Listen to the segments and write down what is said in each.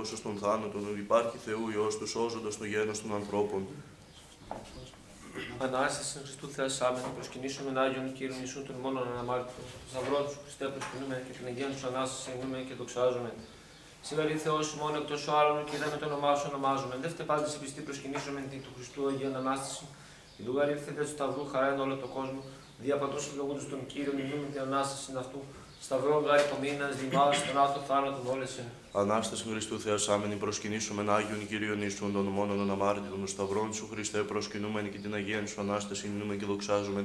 Όσο στον θάνατον, ότι υπάρχει Θεού Υιός του, σώζοντας το γένος των ανθρώπων. Ανάσταση εν Χριστού Θεασάμενη, προσκυνήσουμε Άγιον Κύριον Ιησούν τον μόνον αναμάρτητο. Το σταυρό του Χριστέ προσκυνούμε και την Αγία του Ανάσταση εννοούμε και δοξάζουμε. Σήμερα η Θεός μόνο εκτός ο άλλων και είδαμε το όνομά σου ονομάζουμε. Δεύτερη πάντα σε πιστή προσκυνήσουμε την του Χριστού Αγία Ανάσταση. Η δούγαρη ήρθετε του Σταυρού χαρά εν όλο τον κόσμο. Δια παντός ευλογούντος των Κύριων εννοούμε την Ανάσταση αυτού. Σταυρό γάρι πομείνας, δημάς, θανάτων, θάνατον όλες εν. Ανάσταση Χριστού Θεασάμενη, προσκυνήσουμε Άγιον Κύριον Ιησούν τον μόνον αναμάρτητον, των σταυρών σου Χριστέ, προσκυνούμεν και την Αγία σου Ανάσταση εννοούμε και δοξάζουμε.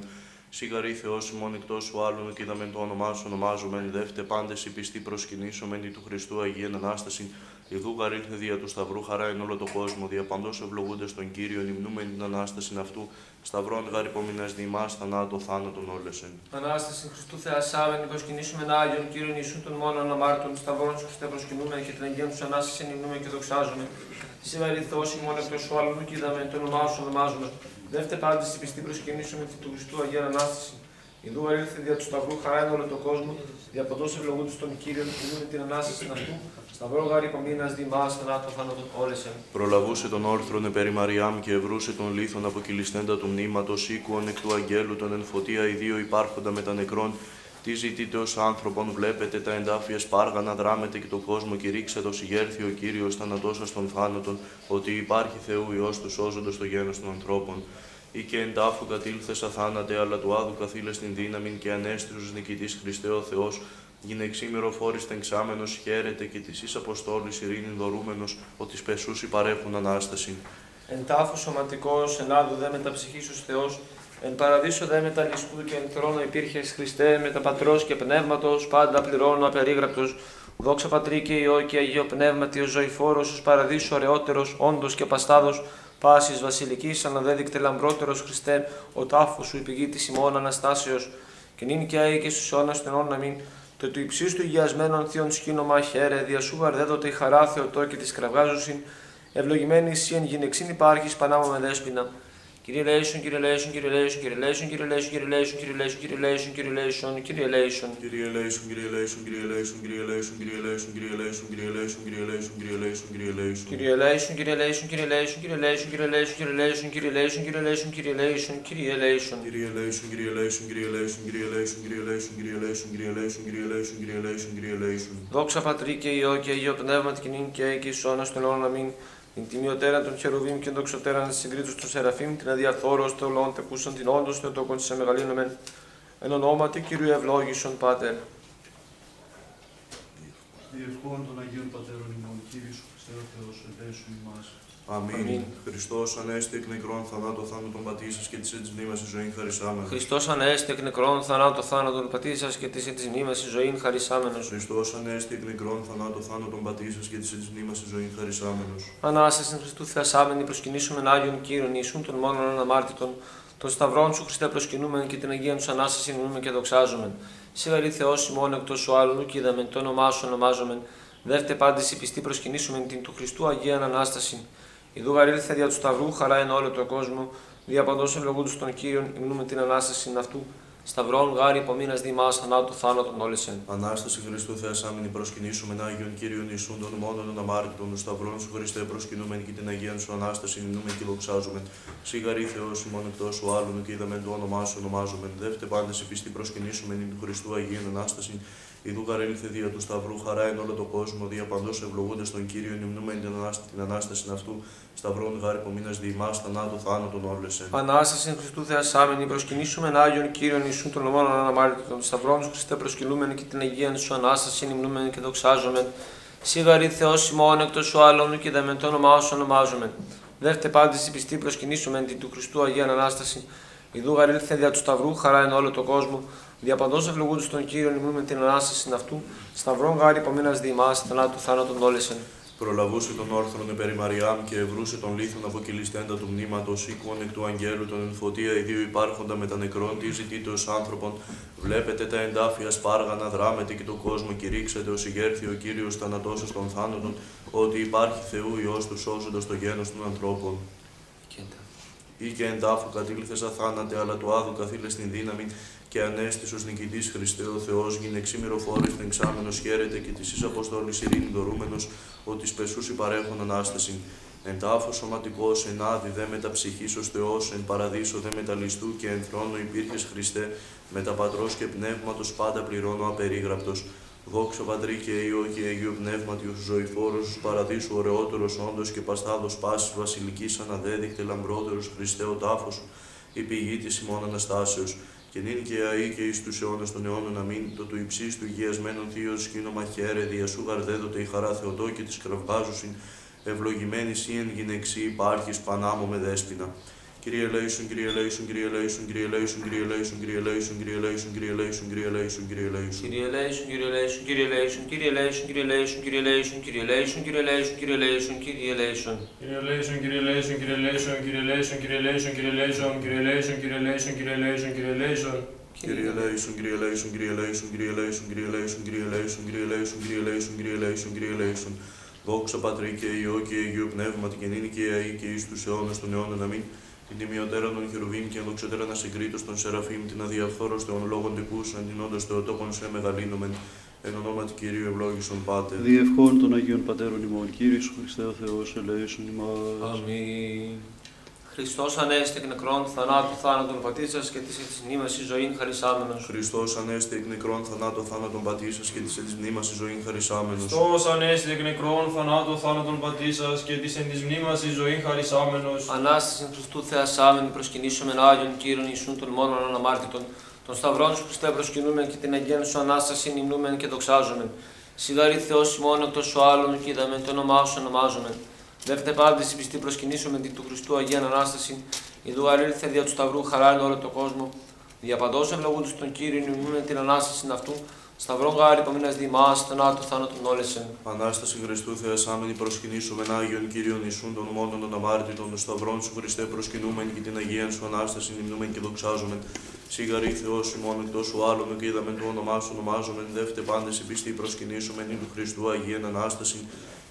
Σιγαρή Θεός ημών εκτός σου άλλων και είδαμε το όνομά σου ονομάζομεν. Δεύτε πάντες οι πιστοί προσκυνήσομεν η του Χριστού Αγίαν Ανάσταση. Ιδού γαρήλθε δια του Σταυρού χαρά εν όλο το κόσμο. Δια παντός ευλογούντες τον Κύριον υμνούμεν την Ανάσταση αυτού. Σταυρών γάρι πομείνας διημάς θανάτο θάνατον όλεσεν. Ανάσταση Χριστού Θεασάμενη, προσκυνήσουμε Άγιον Κύριον Ιησούν τον μόνον αναμάρτητον. Σταυρών σου Χριστέ προσκυνούμε και την Αγία του Ανάσταση εννοούμε και δοξάζουμε. Σήμερα η Θεός ημών εκτός σου άλλων και είδαμε το όνομά σου ονομάζουμε. Δεύτερη πάντα στην πιστή προσκυνήσουμε τη του Χριστού Αγία Ανάσταση. Ιδού ήλθε δια του Σταυρού χαρά εν όλο τον κόσμο, δια παντός ευλογούντος των Κύριων, εννοούμε την Ανάσταση αυτού. Σταυρό γάρι πομείνας δημάς θανάτων θάνατον όλεσεν. Προλαβούσε τον όρθρον επέρι Μαριάμ και ευρούσε τον λίθον αποκυλιστέντα του μνήματος, οίκουον εκ του αγγέλου τον εν φωτία οι δύο υπάρχοντα με τα νεκρών. Τι ζητείτε ως άνθρωπον, βλέπετε τα εντάφια σπάργανα, δράμετε και τον κόσμο κηρύξε το συγέρθει ο Κύριος θανατώσας των θάνατων, ότι υπάρχει Θεού Υιός του σώζοντας το γένος των ανθρώπων. Ή και εν τάφου κατήλθες αθάνατε, αλλά του άδου καθήλες την δύναμη και ανέστησος νικητής Χριστέ ο Θεός. Γυναιξήμερο φόριστεν ξάμενος, χαίρετε και της εις αποστόλης ειρήνην δωρούμενος, ότι σπεσούσι παρέχουν Ανάσταση. Εν τάφου σωματικός, εν άδου δε μεταψυχήσος Θεός, εν παραδείσο δε μεταλλισκού και εν θρόνο υπήρχες Χριστέ, μετα Πατρός και Πνεύματος, πάντα πληρώνω απερίγραπτος. Δόξα Πατρί και Υιό και Αγίο Πνεύματι, ο ζωηφόρος, ως παραδείσου ωραιότερος, όντος και παστάδος, πάσης βασιλικής, αναδέδεικτε λαμπρότερος Χριστέ, ο τάφος σου η πηγή της ημών Αναστάσεως, και νυν και αεί και στους αιώνας των αιώνων αμήν. Το του υψίστου υγιασμένων θείων σκήνομα χαίρε, δια σου βαρδέδοτε η χαρά Θεοτό και της κραυγάζωσιν, ευλογημένη εσύ εν γυναιξήν υπάρχεις πανάμα με δέσποινα. Κύριε Λέησον, Κύριε Λέησον, Κύριε Λέησον, Κύριε Λέησον, Κύριε Λέησον, Κύριε Λέησον, Κύριε Λέησον, Κύριε Λέησον, Κύριε Λέησον, Κύριε Λέησον. Κύριε Λέησον, Κύριε Λέησον, Κύριε Λέησον, Κύριε Λέησον, Κύριε Λέησον, Κύριε Λέησον, Κύριε Λέησον, Κύριε Λέησον, Κύριε Λέησον, Κύριε Λέησον. Κύριε Λέησον, Κύριε Λέησον, Κύριε Λέησον, Κύριε Λέησον, Κύριε Λέησον, Κύριε Λέησον, Κύριε Λέησον, Κύριε Λέησον, Κύριε Λέησον, Κύριε Λέησον. Κύριε Λέησον, Κύριε Λέησον, Κύριε Λέησον, Κύριε Λέησον, Κύριε Λέησον, Κύριε Λέησον, Κύριε Λέησον, Κύριε Λέησον, Κύριε Λέησον, Κύριε Λέησον. Δόξα Πατρί και Υιό και Αγίο Πνεύματι και νυν και αεί και εις αιώνας των αιώνων αμήν. Την τιμιωτέρα των χερουβίμ και δοξωτέραν της συγκρίτους των Σεραφείμ, την αδιαθόρος θεολών τεκούσαν την όντως θεοτόκον της εμεγαλύνομεν. Εν ονόματι Κυρίου ευλόγησον Πάτερ. Διευχών των Αγίων Πατέρων ημών, Κύριε Ιησού Χριστέ ο Θεός, ελέησον ημάς. Αμήν. Χριστός ανέστη εκ νεκρών θανάτω θάνατον πατήσας και της εις μνήμας εις ζωήν χαρισάμενος. Χριστός ανέστη εκ νεκρών θανάτω θάνατον πατήσας και της εις μνήμας εις ζωήν χαρισάμενος. Χριστός ανέστη εκ νεκρών θανάτω θάνατον πατήσας και της εις μνήμας εις ζωήν χαρισάμενος. Ανάσταση εν Χριστού Θεασάμενη, προσκυνήσουμε Άγιον Κύριον Ιησούν τον μόνον αναμάρτητον. Των σταυρών σου Χριστέ προσκυνούμεν και την Αγία του Ανάσταση εννοούμε και δοξάζομεν. Σίγαρη Θεός ημών εκτός σου άλλου και είδαμεν το όνομά σου ονομάζομεν. Δεύτε πάντες οι πιστοί προσκυνήσομεν την του Χριστού Αγία Ανάσταση. Ιδού γαρήλθε δια του Σταυρού χαρά εν όλο τον κόσμο, δια παντός ευλογούντος των Κύριων υμνούμε την Ανάσταση αυτού. Σταυρών γάρι υπομείνας δημάς θανάτου θάνατον όλεσεν. Ανάσταση Χριστού Θεασάμενη, προσκυνήσουμε Άγιον Κύριον Ιησούν τον μόνον αναμάρτητον, των σταυρών σου Χριστέ προσκυνούμεν και την Αγία σου Ανάσταση υμνούμε και δοξάζουμε. Σιγαρή Θεός ημών εκτός σου άλλων και είδαμε το όνομά σου ονομάζομεν. Δεύτε πάντες οι πιστοί προσκυνήσουμε την του Χριστού Αγίαν Ανάσταση. Ιδού γαρήλθε δια του Σταυρού χαρά εν όλο τον κόσμο, δια παντός ευλογούντες των Κύριων υμνούμε την Ανάσταση αυτού. Σταυρών γάρι πομείνας διημάς θανάτου θάνατον όλεσεν. Ανάσταση εν Χριστού Θεασάμενη, προσκυνήσουμε Άγιον Κύριον Ιησούν τον μόνον αναμάρτητον. Σταυρών σου Χριστέ προσκυνούμεν και την Αγία σου Ανάσταση υμνούμε και δοξάζομεν. Σίγαρη Θεός ημών εκτός σου άλλων και είδαμε το όνομά σου ονομάζομεν. Δεύτε πάντες οι πιστοί προσκυνήσουμε την του Χριστού Αγία Ανάσταση. Ιδού γαρήλθε δια του Σταυρού χαρά εν όλο τον κόσμο. Δια παντός ευλογούντος των Κύριων υμνούμε την Ανάσταση αυτού. Σταυρών γάρι πομείνας διημάς θανάτου θάνατον όλεσεν. Προλαβούσε τον όρθρον επέρι Μαριάμ και ευρούσε τον λίθον αποκυλιστέντα του μνήματος, οίκουον εκ του αγγέλου τον εν φωτία οι δύο υπάρχοντα με τα νεκρών, τι ζητείτε ως άνθρωπον. Βλέπετε τα εντάφια σπάργανα, δράμετε και τον κόσμο κηρύξετε ως ηγέρθη ο Κύριος θανατώσας των θάνατων, ότι υπάρχει Θεού Υιός του σώζοντας το γένος των ανθρώπων. Ή και εν τάφου κατήλθες αθάνατε, αλλά του άδου καθήλες την δύναμη και ανέστης ως νικητής Χριστέ ο Θεός, γυναιξίμηρο φόρης εξάμενος χαίρεται και της εις αποστόλης ειρήνη δωρούμενος, ότι σπεσούσι παρέχον Ανάσταση. Εν τάφο σωματικός, εν άδη δε μεταψυχής ως Θεός, εν παραδείσο δε μεταλιστού και εν θρόνο υπήρχες Χριστέ, μετα Πατρός και Πνεύματος πάντα πληρώνω απερίγραπτος. Δόξα Πατρί και Υιό και Αγίου Πνεύματι, ως ζωηφόρος, ως παραδείσου ωραιότερος όντως και παστάδος πάσης βασιλικής αναδέδεικτε λαμπρότερος Χριστέ ο τάφος, η πηγή της ημών Αναστάσεως. Και νυν και αεί και εις τους αιώνας των αιώνων αμήν, το του υψίστου υγιασμένων θείος σκήνομα χαίρε, δια σου γαρδέδοτε η χαρά Θεοτό και της κραυγάζουσιν, ευλογημένη σύ εν γυναιξή υπάρχεις πανάμω με δέσποινα. Kyrie eleison, Kyrie eleison, Kyrie eleison, Kyrie eleison, Kyrie eleison, Kyrie eleison, Kyrie eleison, Kyrie eleison, Kyrie eleison, Kyrie eleison. Kyrie eleison, Kyrie eleison, Kyrie eleison, Kyrie eleison, Kyrie eleison, Kyrie eleison, Kyrie eleison, Kyrie eleison, Kyrie eleison, Kyrie eleison. Kyrie eleison, Kyrie eleison, Kyrie eleison, Kyrie eleison, Kyrie eleison, Kyrie eleison, Kyrie eleison, Kyrie eleison, Kyrie eleison, Kyrie eleison. Kyrie eleison, Kyrie eleison, Kyrie eleison, Kyrie eleison, Kyrie eleison, Kyrie eleison, Kyrie eleison, Kyrie eleison, Kyrie eleison, Kyrie eleison. Δόξα Πατρί και Υιό και Αγίου Πνεύματι και νυν και αεί και εις τους αιώνας των αιώνων αμήν. Την τιμιωτέρα των χερουβίμ και ενδοξωτέρα να συγκρίτως των Σεραφείμ, την αδιαφθόρος Θεών λόγων τεκούσαν, την όντως Θεοτόκον σε μεγαλύνομεν, εν ονόματι Κυρίου ευλόγησον Πάτερ. Διευχών των Αγίων Πατέρων ημών, Κύριε Ιησού Χριστέ ο Θεός, ελέησον ημάς. Αμήν. Χριστός ανέστη εκ νεκρών θανάτου θάνατον πατήσας και της εις μνήμας εις ζωήν χαρισάμενος. Χριστός ανέστη εκ νεκρών θανάτω θάνατον πατήσας και της εν της μνήμας εις ζωήν χαρισάμενος. Χριστός ανέστη εκ νεκρών θανάτου θάνατον πατήσας και της εν της μνήμας εις ζωήν χαρισάμενος. Ανάσταση Χριστού θεασάμενη προσκυνήσομεν Άγιον Κύριον Ιησούν των μόνον αναμάρτητων. Τον Σταυρόν σου Χριστέ προσκυνούμεν και την Αγίαν σου Ανάσταση νυμνούμεν και δοξάζομεν. Σιγαρή Θεός ημών εκτός σου άλλων και είδαμε το όνομά σου ονομάζομεν. Δεύτε πάντες η πιστή προσκυνήσομεν την του Χριστού Αγίαν Ανάσταση, ιδού αρήλθε δια του Σταυρού χαρά εν όλο το κόσμο. Διαπαντός ευλογούντος τον Κύριο νυμνούμεν την Ανάσταση αυτού, Σταυρόν γάρι υπομείνας διημάς, θανάτου θάνατον όλεσεν. Ανάσταση Χριστού θεασάμενη προσκυνήσομεν Άγιον Κύριον Ιησούν των μόνον των αμάρτητων, των Σταυρών σου Χριστέ προσκυνούμεν και την Αγίαν σου Ανάσταση νυμνούμεν και δοξάζομεν. Σίγαρη Θεός ημών εκτός σου άλλων και είδαμε το όνομά σου ονομάζομεν. Δεύτε πάντες οι πιστοί προσκυνήσομεν ει του Χριστού Αγίαν Ανάσταση.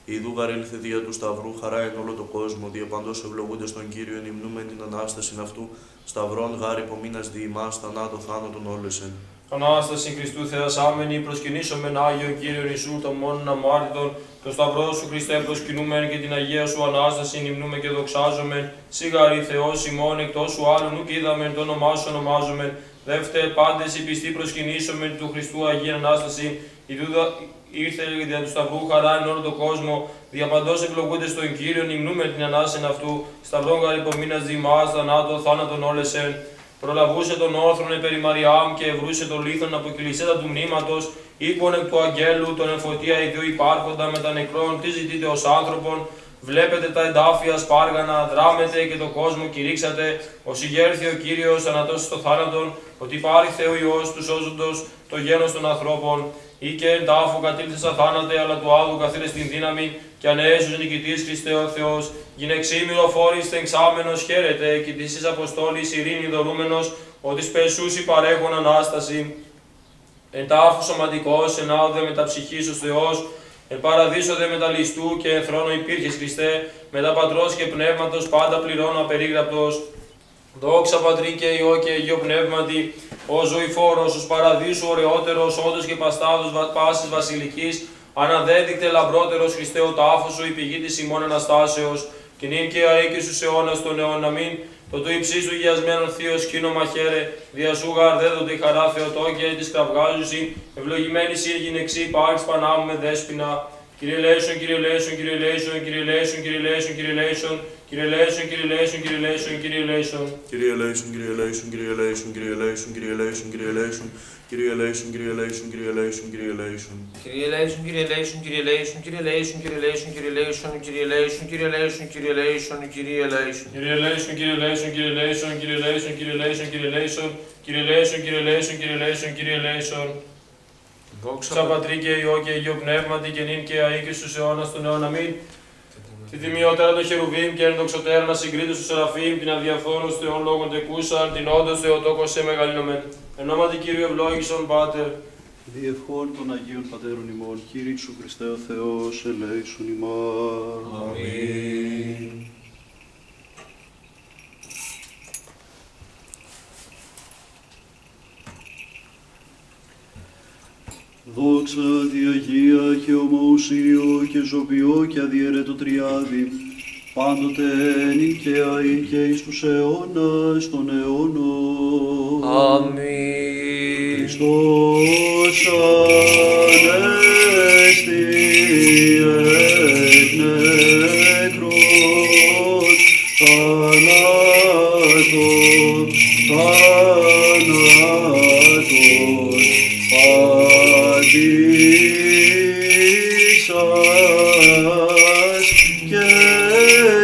Ιδού γαρήλθε δια του Σταυρού χαρά εν όλο το κόσμο, διαπαντός ευλογούντες τον Κύριο νυμνούμεν την Ανάσταση αυτού, Σταυρών γάρι υπομείνας διημάς, θανάτω θάνατον όλεσεν. Ανάσταση Χριστού θεασάμενη προσκυνήσομεν Άγιον Κύριον Ιησού των μόνον αμάρτητων, το Σταυρό σου Χριστέ προσκυνούμεν και την Αγία σου Ανάσταση νυμνούμε και δοξάζομεν. Σίγαρη Θεός ημών εκτός σου άλλων ουκ είδαμεν το όνομά σου ονομάζομεν. Δεύτε πάντες οι πιστοί προσκυνήσομεν του Χριστού Αγία Ανάσταση, ήρθε δια του Σταυρού χαρά εν όλο τον κόσμο, διαπαντός ευλογούντες τον Κύριο, νυμνούμε την Ανάσταση αυτού, Σταυρόν γαρυπομείνας διημάς, θανάτω θάνατον όλεσεν. Προλαβούσε τον όρθρον περί Μαριάμ και ευρούσε τον λίθον από κυλισέτα του μνήματος, ύπον εκ του αγγέλου, τον εμφωτία ιδίου υπάρχοντα με τα νεκρών, τι ζητείτε ως άνθρωπον. Βλέπετε τα εντάφια σπάργανα, δράμετε και τον κόσμο κηρύξατε, ως ηγέρθη ο Κύριος ανατώσει στο θάνατον, ότι υπάρχει Θεό Υιός του σώζοντος το γένος των ανθρώπων. Ή και εν τάφου κατήλθεσα θάνατε, αλλά του άδου καθήρε στην δύναμη, και ανέσους νικητής Χριστέ ο Θεός. Γυναιξίμηρο φόρης εξάμενος χαίρεται, και της εις αποστόλης ειρήνη δωρούμενος, ότι σπεσούσι παρέχον Ανάσταση. Εν τάφου σωματικός, εν άδου δε μεταψυχής ως Θεός, εν παραδείσο δε μεταλιστού και εν θρόνο υπήρχες Χριστέ, μετά Πατρός και Πνεύματος πάντα πληρώνω απερίγραπτος. Δόξα Πατρί και Υιό και Αγίο Πνεύματι, ο ζωηφόρος, ως παραδείσου ωραιότερος, όντως και παστάδος πάσης βασιλικής, αναδέδεικτε λαμπρότερος Χριστέ ο τάφος σου, η πηγή της ημών Αναστάσεως, και νυν και αεί και στους αιώνας των αιώνων αμήν. Το του υψίστου γιασμένον θείος σκήνομα χαίρε, δια σου γαρδέδοτε η χαρά Θεοτό και της κραυγάζουσι, ευλογημένη σύ γυναιξή υπάρχεις πανάμου με δέσποινα. Kyrie eleison, Kyrie eleison, Kyrie eleison, Kyrie eleison, Kyrie eleison, Kyrie eleison, Kyrie eleison, Kyrie eleison, Kyrie eleison, Kyrie eleison. Kyrie eleison, Kyrie eleison, Kyrie eleison, Kyrie eleison, Kyrie eleison, Kyrie eleison, Kyrie eleison, Kyrie eleison, Kyrie eleison, Kyrie eleison. Kyrie eleison, Kyrie eleison, Kyrie eleison, Kyrie eleison, Kyrie eleison, Kyrie eleison, Kyrie eleison, Kyrie eleison, Kyrie eleison, Kyrie eleison. Kyrie eleison, Kyrie eleison, Kyrie eleison, Kyrie eleison, Kyrie eleison, Kyrie eleison, Kyrie eleison, Kyrie eleison, Kyrie eleison, Kyrie eleison. Δόξα Πατρί και Υιό και Αγίο Πνεύματι και νυν και αεί και στους αιώνας των αιώνων αμήν. Τη τιμιωτέρα των χερουβίμ και ενδοξωτέρα να συγκρίτως στους Σεραφείμ, την αδιαφθόρους Θεών λόγων τεκούσαν, την όντως Θεοτόκον σε μεγαλύνομεν. Εν ονόματι Κύριου ευλόγησον Πάτερ. Διευχών των Αγίων Πατέρων ημών, Κύριε Ιησού Χριστέ ο Θεός, ελέησον ημάς. Αμήν. Σύριο και ζωοποιό και αδιαιρέτω τριάδι, πάντοτε εν και αΐ και εις τους αιώνας των αιώνων. Αμήν. Χριστός ανέστη εκ νεκρών, θανάτων, πατήσας και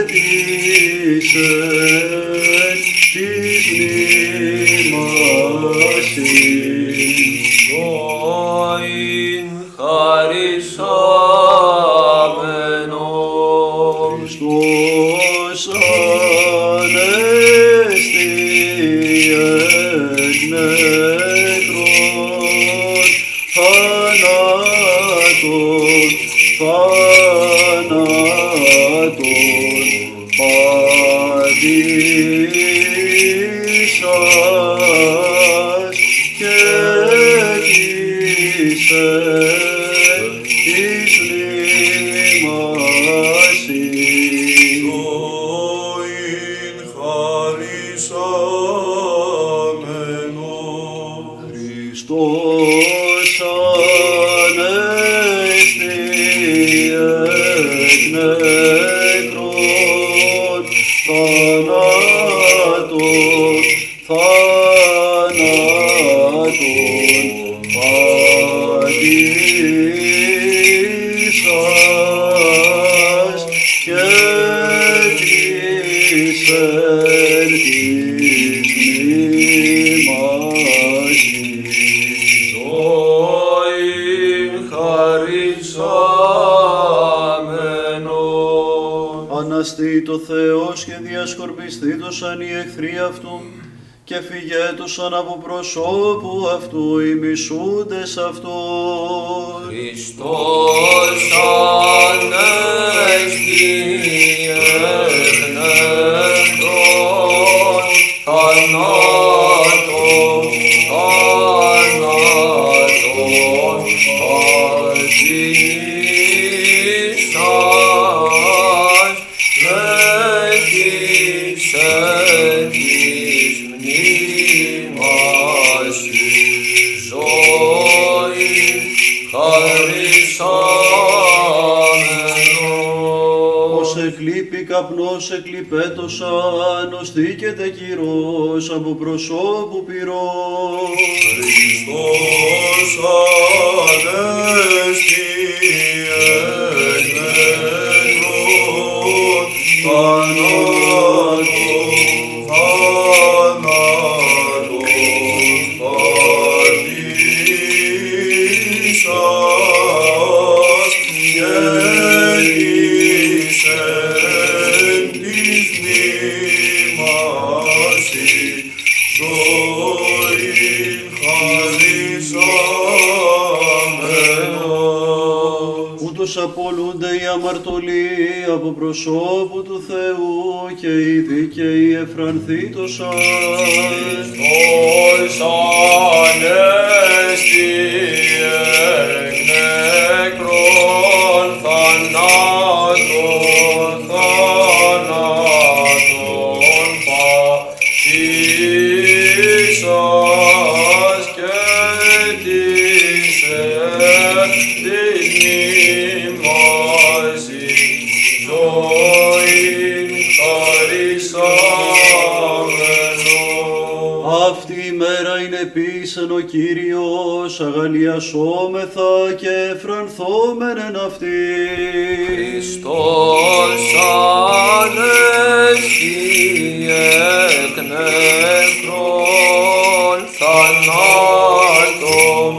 τίσεν της μνήμασιν. Σόιν χαρισάμενον. Χριστός ανέστη εκ νεκρών, θανάτων, πατήσας και τίσεν της μνήμασιν. Σόιν χαρισάμενον. Χριστός ανέστη εκ νεκρών, θανάτων, πατήσας και τίσεν της μνήμασιν. Σόιν χαρισάμενον. Αναστήτω Θεός και διασκορπιστήτωσαν οι εχθροί αυτού και φυγέτωσαν από προσώπου αυτού οι μισούντες αυτόν. Χριστός ανέστη εκ νεκρών, θανάτων, πατήσας μετήσεν της μνήμασιν. Ζωήν χαρισάμενον. Ως εκλείπει καπνός εκλειπέτωσαν, ως θήκεται κυρός από προσώπου πυρός. Χριστός ανέστη εκ νεκρών, θανάτων, πατήσας και τίσεν της μνήμασιν. Ζωήν χαρισάμενον. Ούτως απολούνται οι αμαρτωλοί από προσώπου του Θεού και οι δίκαιοι εφρανθήτωσαν. Χριστός ανέστη εκ νεκρών, θανάτων, πατήσας και τίσεν της μνήμασιν. Ζωήν χαρισάμενον. Αυτή η μέρα είναι πίσεν ο Κύριος, αγαλιασόμεθα και εφρανθόμεν εν αυτή. Χριστός ανέστη εκ νεκρών, θανάτων,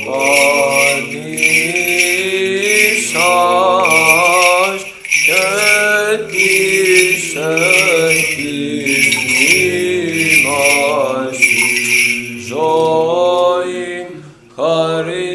πατήσας και τίσεν της μνήμασιν. Ζωήν χαρισάμενον.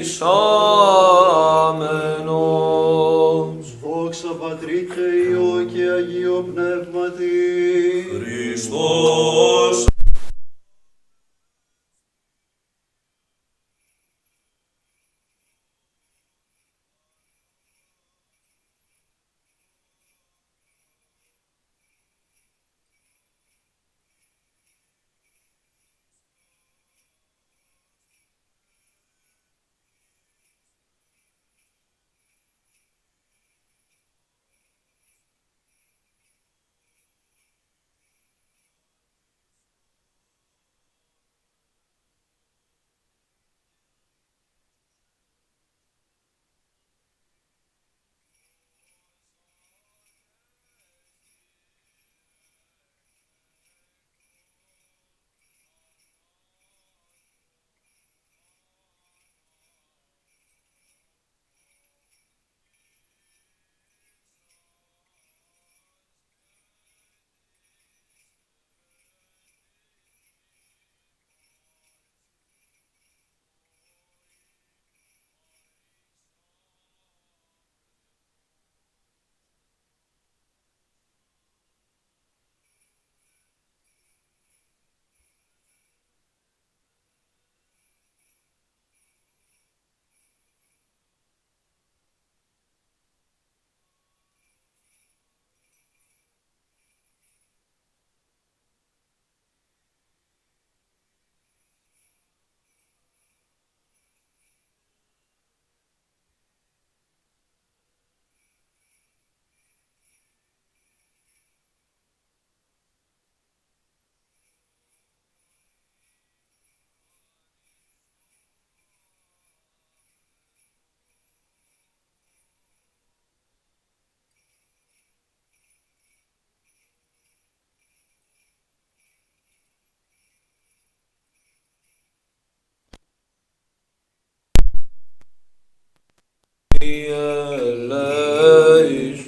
ελέησον.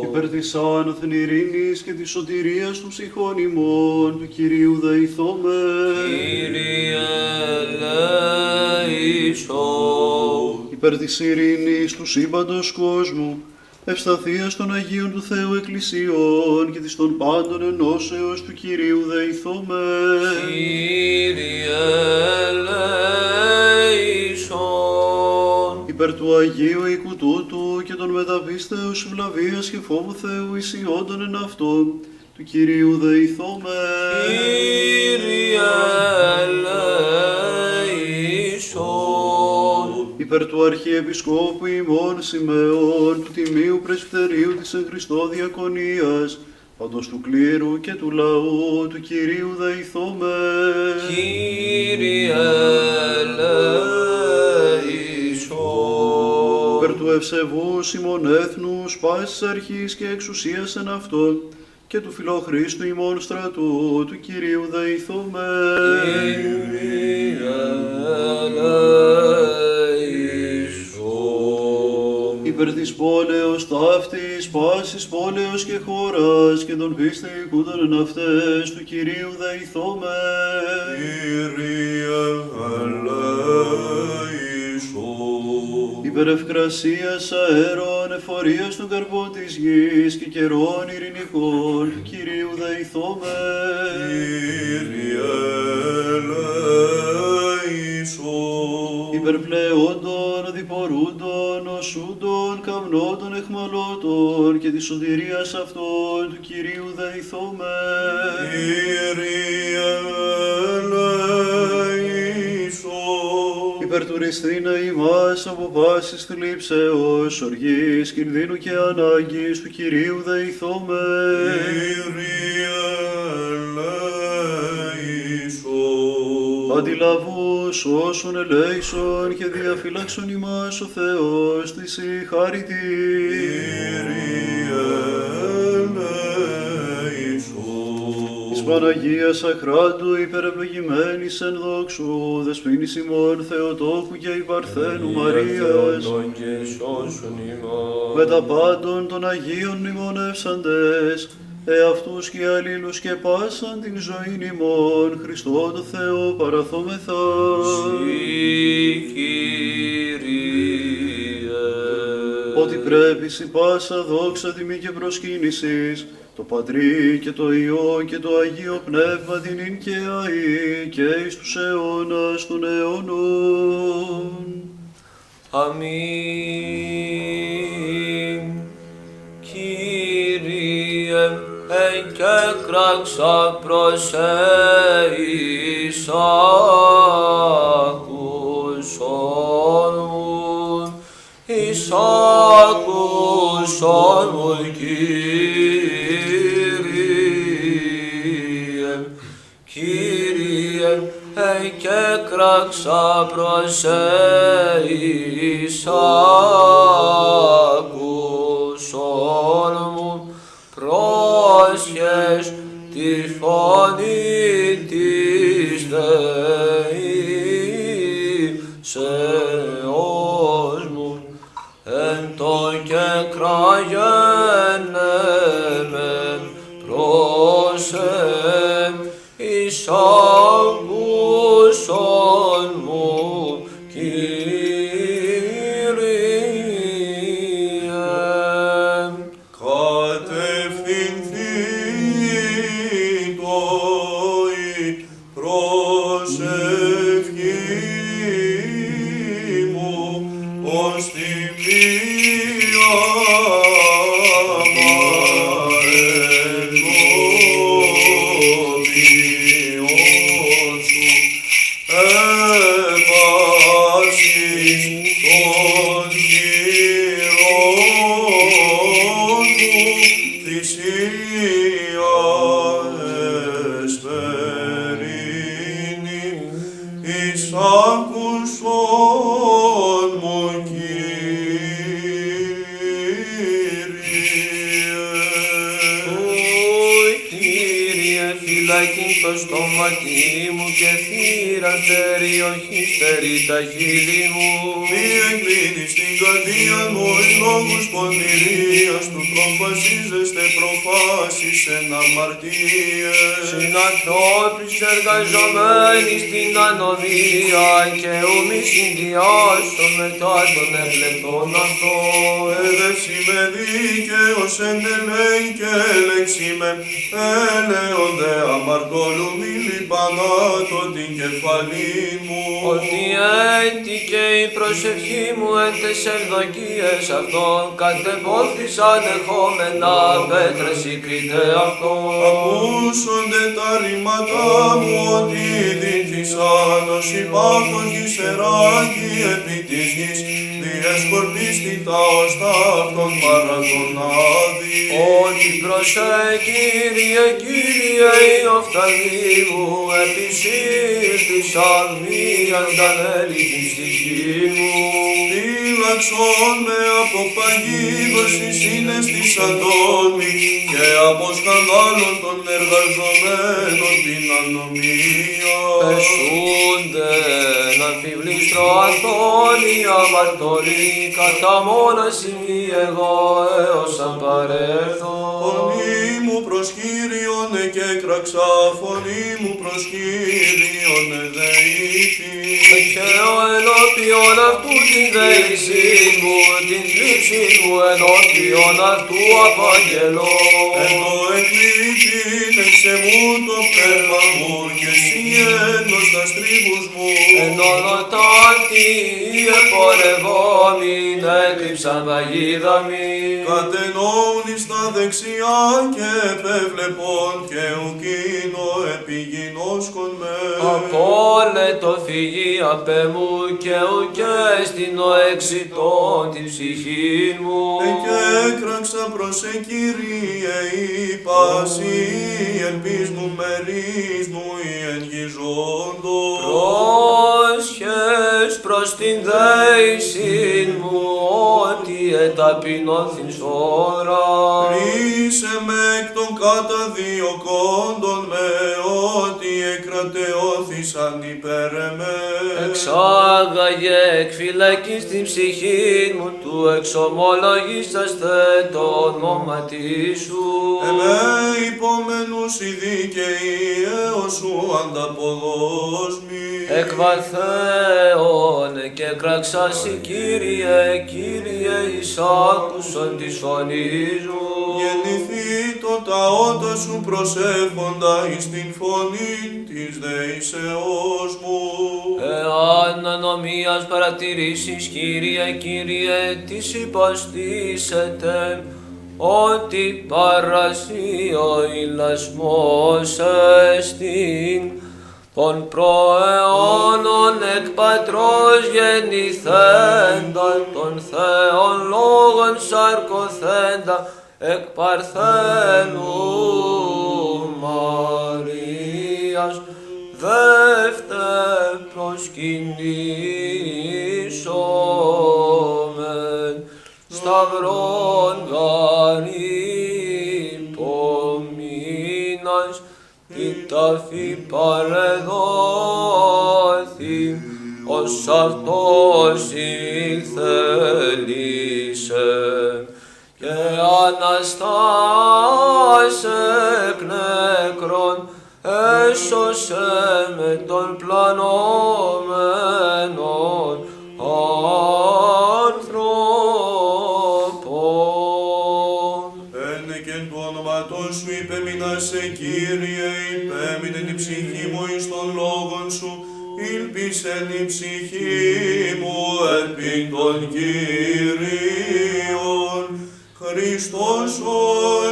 Υπέρ της άνωθεν ειρήνης και της σωτηρίας των ψυχών ημών, του Κυρίου δεηθόμεν. Κύριε ελέησον. Υπέρ της ειρήνης του σύμπαντος κόσμου, ευσταθίας των Αγίων του Θεού Εκκλησιών και της των πάντων ενώσεως του Κυρίου δεηθόμεν. Κύριε ελέησον. Υπέρ του Αγίου οίκου τούτου και των μεταπίστεως βλαβείας και φόβου Θεού εισιόντων εν αυτό, του Κυρίου δεηθόμεν. Κύριε ελέησον. Υπέρ του Αρχιεπισκόπου ημών Σημεών, του Τιμίου Πρεσβυτερίου της εν Χριστώ Διακονίας, παντός του κλήρου και του λαού, του Κυρίου δεηθόμεν. Κύριε ελέησον. Υπέρ του ευσεβούς ημών έθνους, πάσης αρχής και εξουσίας εν αυτό, και του Φιλοχρίστου ημών στρατού, του Κυρίου δεηθόμεν. Κύριε ελέησον. Υπέρ της πόλεως ταύτης, πάσης πόλεως και χώρας, και των πίστικων εν αυτές, του Κυρίου δεηθόμεν. Κύριε ελέησον. Υπέρ ευκρασίας αέρων, εφορίας των καρπών της γης και καιρών ειρηνικών, του Κυρίου δεηθόμεν. Κύριε ελέησον. Υπέρ πλεόντων, διπορούντων, οσούντων, καμνόντων, εχμαλώτων και της σωτηρίας αυτών, του Κυρίου δεηθόμεν. Κύριε ελέησον. Υπέρ του ρηστήνε ημάς από πάσης θλίψεως, οργής, κινδύνου και ανάγκης, του Κυρίου δεηθόμεν. Κύριε ελέησον. Αντιλαβούς όσων ελέησον και διαφυλάξον ημάς ο Θεός της η χάρητη. Κύριε ελέησον. Της Παναγίας Αχράντου υπερευλογημένης εν δόξου, δεσποίνης ημών Θεοτόκου και η Παρθένου Μαρίας, Θεότον και σώσον ημάς. με τα πάντων των Αγίων μνημονεύσαντες, εαυτούς και αλλήλους και πάσαν την ζωήν ημών, Χριστό το Θεό παραθόμεθα. Συ, Κύριε. Ότι πρέπει σοι πάσα δόξα τιμή και προσκύνησης, το Πατρί και το Υιό και το Αγίο Πνεύμα την ειν και αεί και εις τους αιώνας των αιώνων. Αμήν. Κύριε, εκέκραξα προς εισάκουσον μου, εισάκουσον μου, Κύριε. Κύριε, εκέκραξα προς εισάκουσον μου, πρόσχες τη φωνή της δεήσεώς μου, εν το κεκραγένεμεν προς εισάκουσον μου, Κύριε. Κατευθυνθεί το η προσευχή μου ως τιμία ενώπιον σου. Επάρσεις των χειρών μου θυσία εσπερίνη, εισάκουσον μου, Κύριε. Κύριε, το στόματι μου και θύρα περιοχή τα χείλη μου. Μη εκκλίνεις την καρδία μου εις λόγους πονηρίας του προφασίζεστε προφάσεις εν αμαρτίες. Συνανθρώπης εργαζομένοι στην ανομία και ούμοι συνδυάσω μετά των εκλεπτών αυτών. Έδεση με δίκαιος εν ελέη και έλεξη με έλεον δε αμαρτώλου μη λιπανάτω την κεφαλή μου. Ότι έτυχε η προσευχή μου εν τες ευδοκίες αυτών κατεπόθησαν εχόμενα πέτρες συγκρίτε αυτών. Ακούσονται τα ρήματά μου ότι δίκησαν ως υπάρχον γησεράκι επί της γης διεσκορπίστη τα οστά αυτών παρά τον άδει. Ότι προσέ Κύριε, Κύριε η οφθαλμή μου επισύρθησαν μίαν δανέλη την ψυχή μου. Φύλαξον με από παγίδωσης συναισθήσαν τόλμη και από σκανδάλων των εργαζομένων την ανομία. Πεσούνται να αμφιβλήστρο αθώνη αμαρτωλή κατά μόναση μη εγώ έως αν παρέλθω. Φωνή μου προς Κύριον εκέκραξα, φωνή μου προς Κύριον εδεήθη. Εκαίω ενώπιον αυτού την δέησή μου, την θλίψη μου ενώπιον αυτού απαγγελώ. Εγώ εκλείπειν εξεμού το πνεύμα μου και εσύ ένος τα στρίβους μου. Εν ονοτάτη επορευόμην έκρυψαν παγίδα μη. Κατενόουν εις τα δεξιά και επέβλεπον και ουκίνο επιγινώσκον με. Απόλετο φυγή απέ μου και ουκέ στην ο εξητών την ψυχή μου. Και έκραξα προς Κύριε είπα σοι ελπίς μου μερίς μου η εν γης Πρόσχες προς την δέησιν μου ότι εταπεινώθην σώρα. Ρίσε με εκ των καταδιωκόντων με ότι εκρατεώθησαν υπέρ εμέ. Εξάγαγε εκ φυλακής την ψυχή μου του εξομολογήσαστε το όνομα σου. Εμέ υπόμενους οι δίκαιοι έως σου ανταποδόσμοι. Εκβαθέων και κραξάσι Κύριε, Κύριε εισάκουσον της φωνής μου. Γεννηθεί το τα ότα σου προσεύχοντα εις την φωνή της δεήσεώς μου. Εάν ανομίας παρατηρήσεις Κύριε, Κύριε, τις υποστήσετε, ότι παρασύ ο ηλασμός εστίν, των προαιώνων εκ πατρός γεννηθέντα, των Θεών λόγων σαρκωθέντα, εκ Παρθένου Μαρίας, δεύτε προσκυνήσομεν, σταυρών υπομείνας, την ταφή παρεδόθη, ως αυτός ηθελήσε, και αναστάσε εκ νεκρών, έσωσε με τον πλανωμένον άνθρωπον. Ένε και του όνοματός σου υπέμεινασε Κύριε, υπέμεινεν η ψυχή μου εις των λόγων σου, ήλπισεν η ψυχή μου επί των Κύριων. Χριστός ο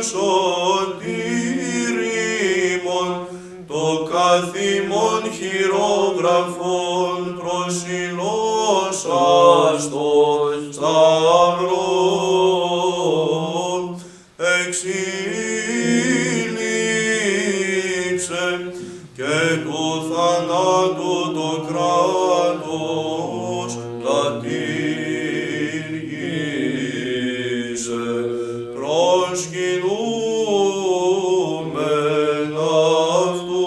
σωτήριμον, το καθήμον χειρόγραφον προσιλώσας το σταυρό. Εξήλυψε και του θανάτου το κράτος κατήργησε. Προσκυνούμεν αυτού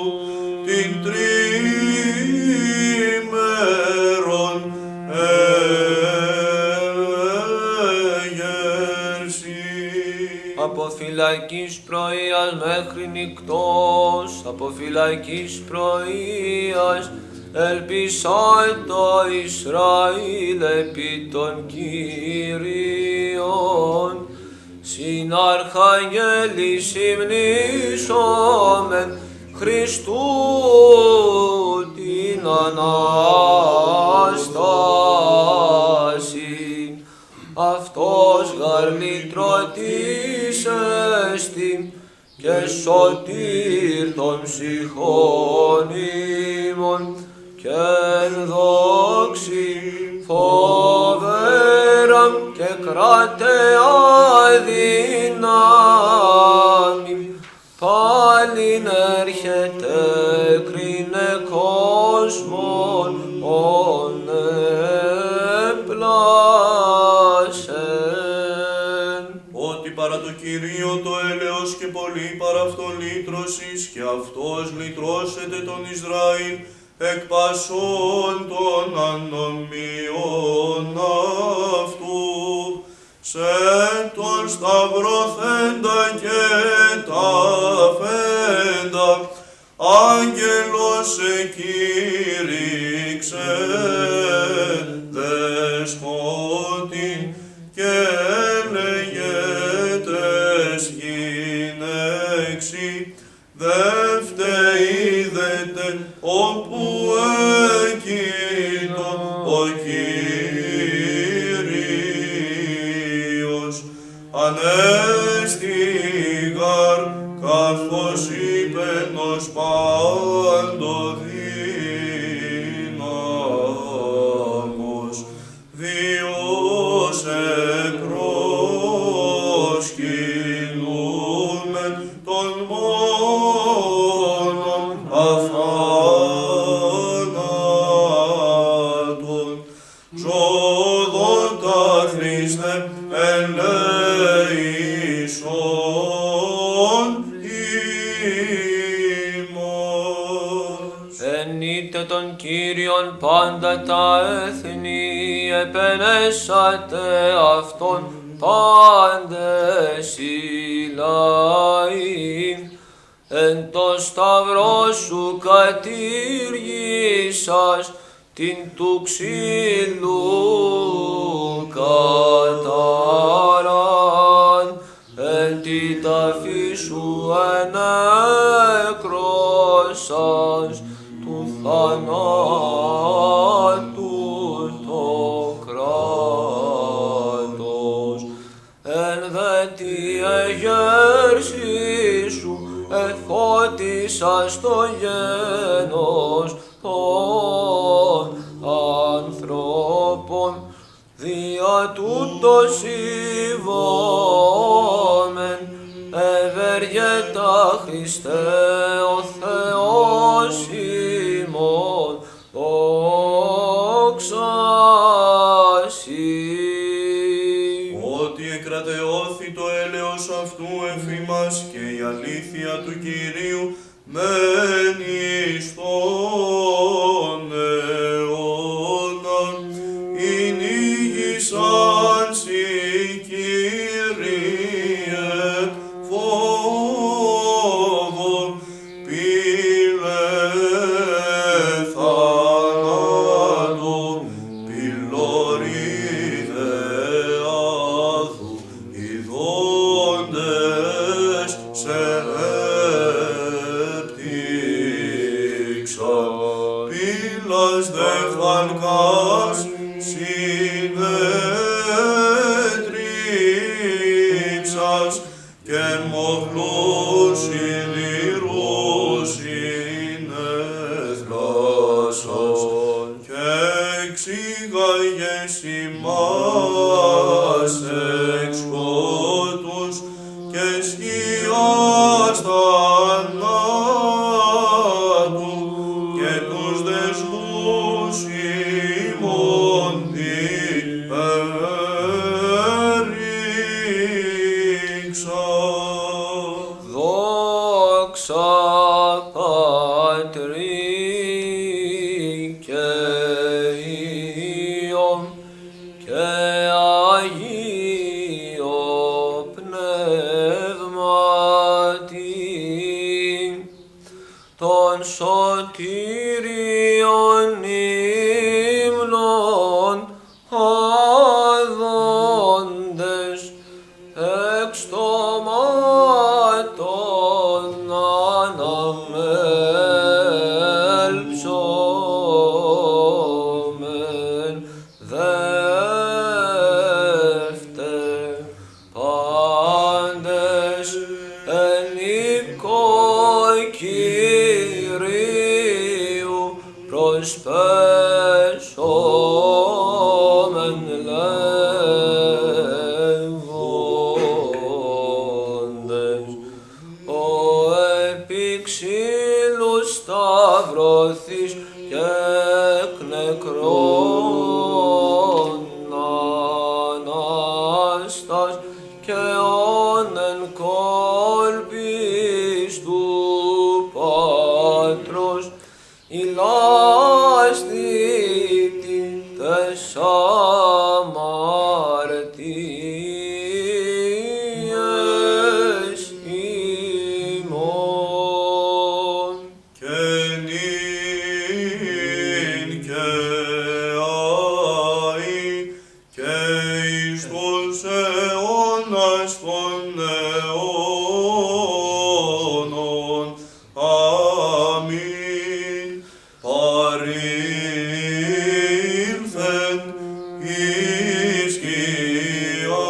Από φυλακής πρωίας μέχρι νυκτός, από φυλακής πρωίας, ελπισάει το Ισραήλ επί των Κύριων. Συν αρχαγγέλης υμνήσομεν Χριστού την Ανάσταση. Αυτός γαρ λυτρωτής εστιν και σωτήρ των ψυχών ημών και εν δόξη φοβέραν και κρατεα δυνάμει. Πάλιν έρχεται κρίνε κόσμον ον έπλασεν. Ότι παρά το Κυρίο το έλεος και πολύ παρά αυτόν λύτρωσης, και αυτός λυτρώσεται τον Ισραήλ εκ πασών των ανομιών αυτού. Σε τον σταυρωθέντα και τα φέντα, άγγελος εκήρυξε δεσπότη και λέγετες γυναίξη, δε φταίιδετε όπου εκείνο ο Κύριος. Ανέστη γαρ καθώς υπενός παντοδύναμος, Διός επροσκυνούμεν τον μόνον αθάνατον. Ζώδοντα Χριστέ ελέησον ημάς. Ενείτε τον Κύριον πάντα τα έθνη, επενέσατε Αυτόν πάντες οι λαοί. Εν το σταυρό σου κατήργησας την του ξύλου κατάραν, εν τη ταφή σου ενέκρωσας του θανάτου το κράτος. Εν δε τη εγέρση σου εφώτισας το γένος των ανθρώπων, δια τούτος ηβόμεν ευεργέτα Χριστέ ο Θεός ημών, δόξα Συ. Ότι εκρατεώθη το έλεος αυτού εφήμας και η αλήθεια του Κυρίου μένει στον αιώνα. Ηνίγησαν σοι Κύριε φόβον, πήλε θάνατον, πυλωρίδε άδου, ειδώντες σε έπτυξαν. σωτήριον ύμνων αδόντες εξ στόματων αναμέλψομεν δεύτε πάντες εν οίκον Κυρίου προσπέσομεν λέγοντες ο επίξυλους σταυρωθείς και εκ νεκρών Ανάστας και ον εν κόλπης του Πατρός ηλάστητη τες αμαρτίες ημών. Και νυν και αεί και εις τους αιώνας των αιώνων. Αμήν. Παρήλθεν η σκιά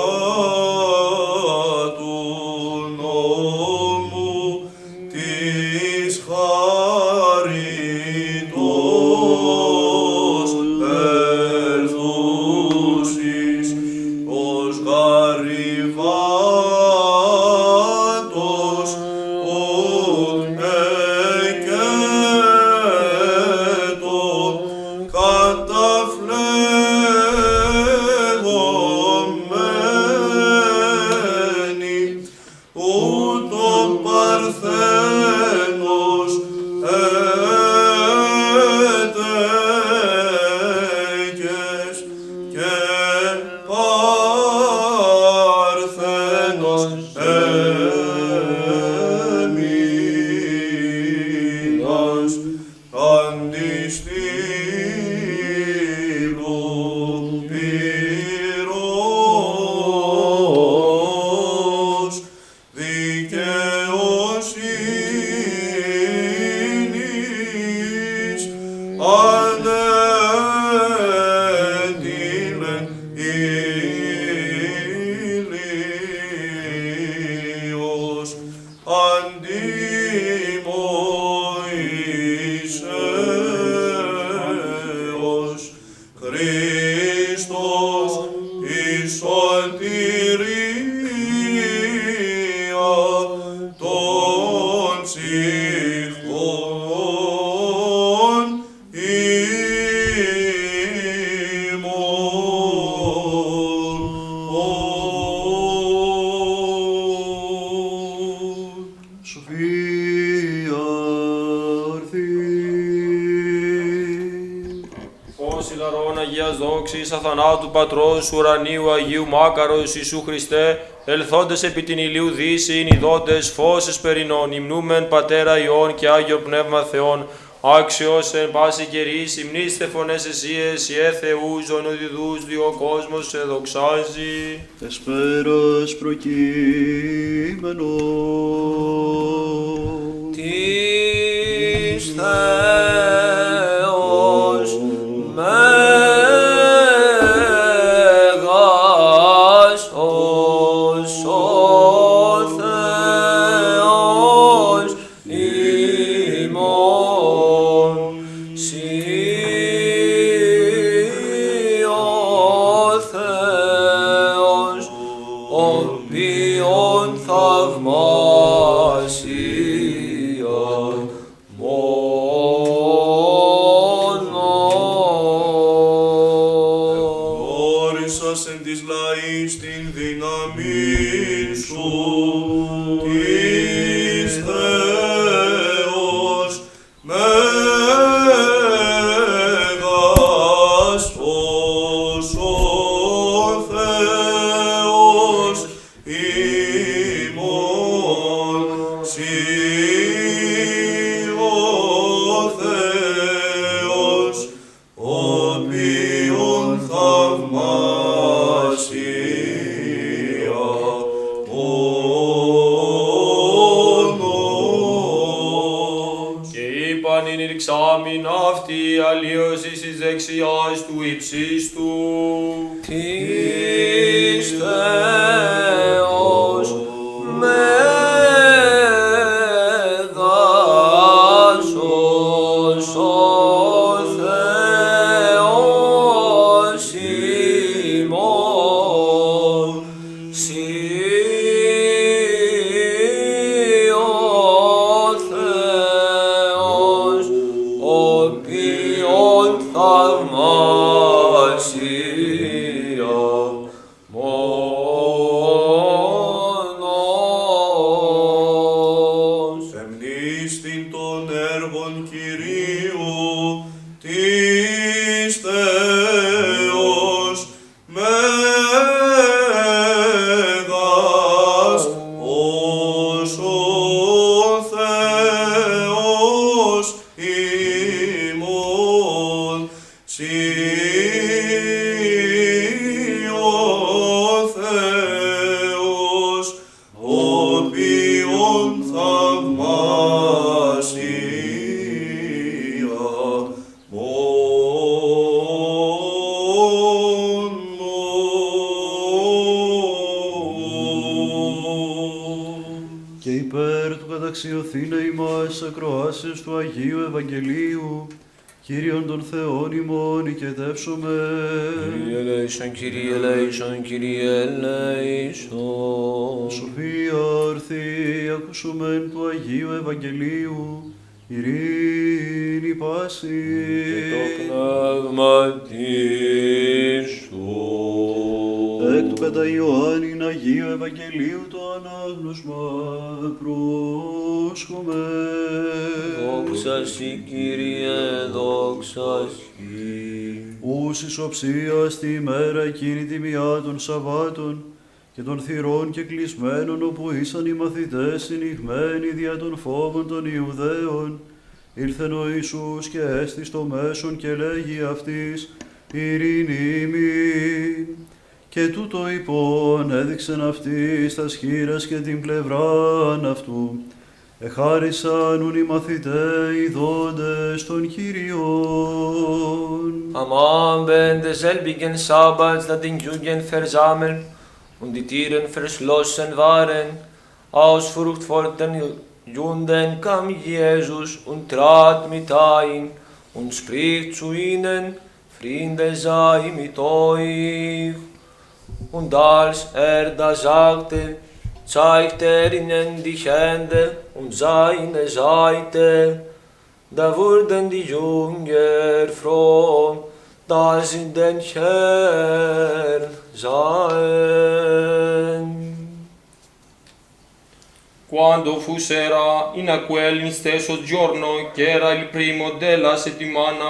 του νόμου της χαριτός ερθούσης ως γαριβάτος ον εκέτο καταφλεγωμένη ούτω παρθένος έτεκες και παρθένος έμεινας αντιστήλου πυρός δικαιοσύνης ανέτειλεν ηλίος αντιμοησέως Χριστός η σωτηρία των ψυχών ημών. Σοφία ορθή. Ως ηλαρών Αγίας δόξης αθανάτου Πατρός ουρανίου Αγίου Μάκαρος Ιησού Χριστέ, ελθόντες επί την ηλίου δύσιν ειδότες φως εσπερινών, υμνούμεν Πατέρα Υιόν και Άγιο Πνεύμα Θεόν, άξιος εν πάση καιρής, υμνήστε φωνές εσίες, ιε Θεού ζωνοδιδούς, διο κόσμος σε δοξάζει. Εσπέρας προκείμενο. Της Θεός μέγας ως ο Θεός ημών. Συ ο Θεός, οποίον θαυμάσια Όρισας εν της λαής την δύναμη σου, της Θεός μέγας ως ο Θεός ημών. Συ ο αλλίωσης εις δεξιάς του υψίστου. Της Θεός μέγας ο Θεός ημών, σοι ο Θεός, οποίον θαυμάσια μόνος. Εμνίστην των έργων Κυρίου της Θεός μέγας ως ο Θεός ημών, σοι ο Θεός, οποίον θαυμάσια μόνος. Και υπέρ του καταξιωθήνε ημάς ακροάσεις του Αγίου Ευαγγελίου, Κύριον των Θεών ημών οικετεύσομαι. Kyrie eleison, Kyrie eleison, Kyrie eleison. Σοφία ορθή, ακούσομεν του Αγίου Ευαγγελίου, ειρήνη πάση. Και το πνεύμα σου. Εκ του κατά Ιωάννην Αγίου Ευαγγελίου το ανάγνωσμα πρόσχομαι. Δόξα σοι, Κύριε, δόξα σοι. Ούς ισοψία στη μέρα εκείνη τη μία των Σαββάτων και των θυρών και κλεισμένων, όπου ήσαν οι μαθητές συνηγμένοι δια των φόβων των Ιουδαίων, ήλθεν ο Ιησούς και έστη στο μέσον και λέγει αυτής, ειρήνη ημίν. Και τούτο υπόν έδειξεν αυτής τας χεῖρας και την πλευράν αυτού. Εχάρισαν ουν οι μαθηταί ειδώντες των Κύριον. Am Abend desselbigen Sabbats, da den Juden versammelt und die Tieren verschlossen waren, aus Furcht vor den Juden kam Jesus und trat mit ein und spricht zu ihnen, Friede sei mit euch. Und als das sagte, zeigte ihnen die Hände und seine Seite. Da wurden die Jünger froh, dass sie den Herrn sahen. Quando fu sera, in aquel stesso giorno, che era il primo della settimana,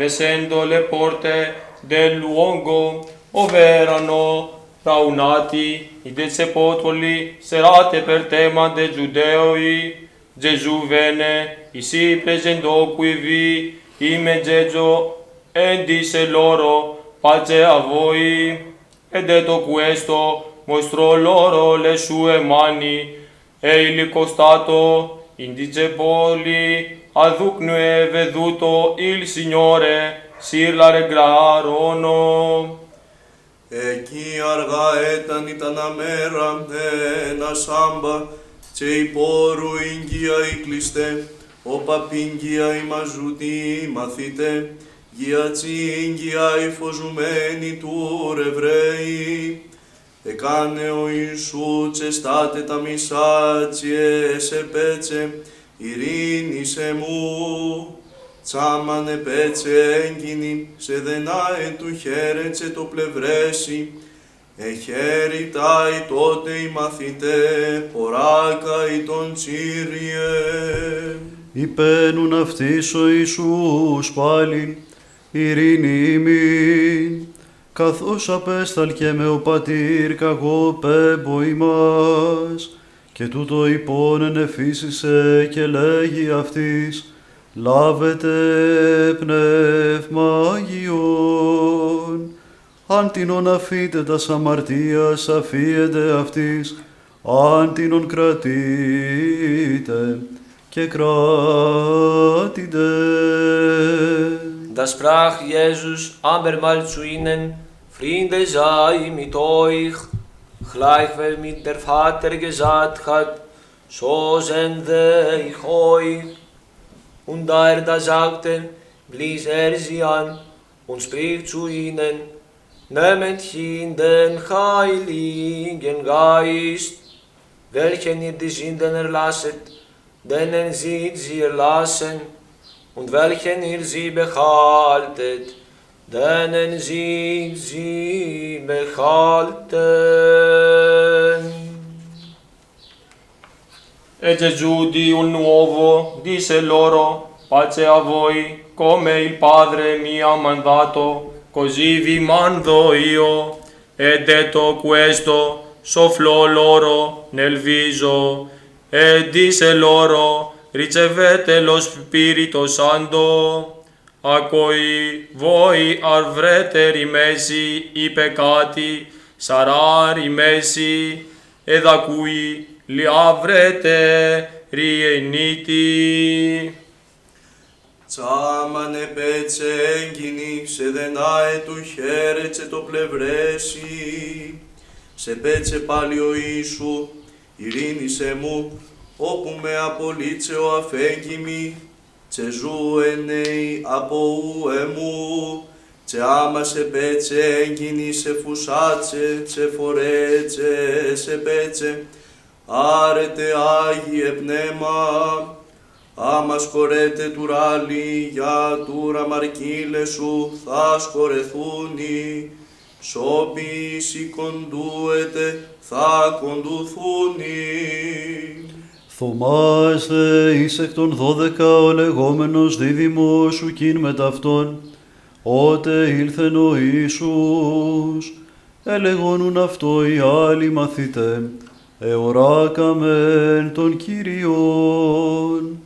vedendo le porte del luogo, ove erano raunati i discepoli, serate per tema dei Giudei, Gesù venne e si presentò quivi in mezzo e disse loro, pace a voi. E detto questo, mostrò loro le sue mani e il costato. I discepoli, adunque veduto il Signore, si rallegrarono. Εκεί αργά ήταν αμέρα ένα σάμπα και η πόρου ήγγια η κλειστέ, ο παπήγγια η μαζούτη η μαθήτε, γιατσι ήγγια η φωζουμένη του Εβραίοι. Εκάνε ο Ιησού και στάτε τα μισά και σε πέτσε, ειρήνησε μου. Τσάμανε πέτσε έγκυνη, σε δενάε του χαίρετσε το πλευρέσι. Εχέρι τάι τότε οι μαθητέ, ποράκα ή τον Τσίριε. Υπαίνουν αυτής ο Ιησούς πάλιν, ειρήνη ημίν, καθώς απέσταλκε με ο πατήρ καγώ πέμπω ημάς, και τούτο υπόν ενεφύσισε και λέγει αυτής, λάβετε πνεύμα Αγιών, αν τινον αφείτε τας αμαρτίας αφίετε αυτής, αν τινον κρατείτε και κράτητε. Und das sprach Jesus abermals zu ihnen: Friede sei mit euch, gleichwohl mit der Vater gesagt hat, so sende ich euch. Und da er das sagte, blies er sie an und spricht zu ihnen: Nehmet hin den Heiligen Geist, welchen ihr die Sünden erlasset, denen sind sie erlassen, und welchen ihr sie behaltet, denen sind sie behalten. E Gesù di un nuovo disse loro: Pace a voi, come il Padre mi ha mandato, così vi mando io. E detto questo, sofflò loro nel viso e disse loro: Ricevete lo Spirito Santo. A cui voi avrete rimessi i peccati, sarà rimessi, e da cui li avrete rieniti. Τσάμανε πέτσε έγκυνη, σε δενάε του χαίρετσε το πλευρέσι. Σε πέτσε πάλι ο Ιησού, ειρήνησε μου, όπου με απολύτσε ο αφέγγιμη. Τσε ζου ενέη από ουε μου, τσε άμα σε πέτσε έγκυνη, σε φουσάτσε, τσε φορέτσε, σε πέτσε. Άρετε Άγιε Πνεύμα, άμα σκορέτε του ράλι, για τούρα μαρκύλε σου θα σκορεθούνι, σώπη σηκοντούετε θα κοντουθούνι. Θωμάς δε εις εκ των 12 ο λεγόμενος δίδυμος σου κειν με ταυτόν, ότε ήλθεν ο Ιησούς, ελεγόνουν αυτό οι άλλοι μαθητέ, εωράκαμεν τον Κύριον.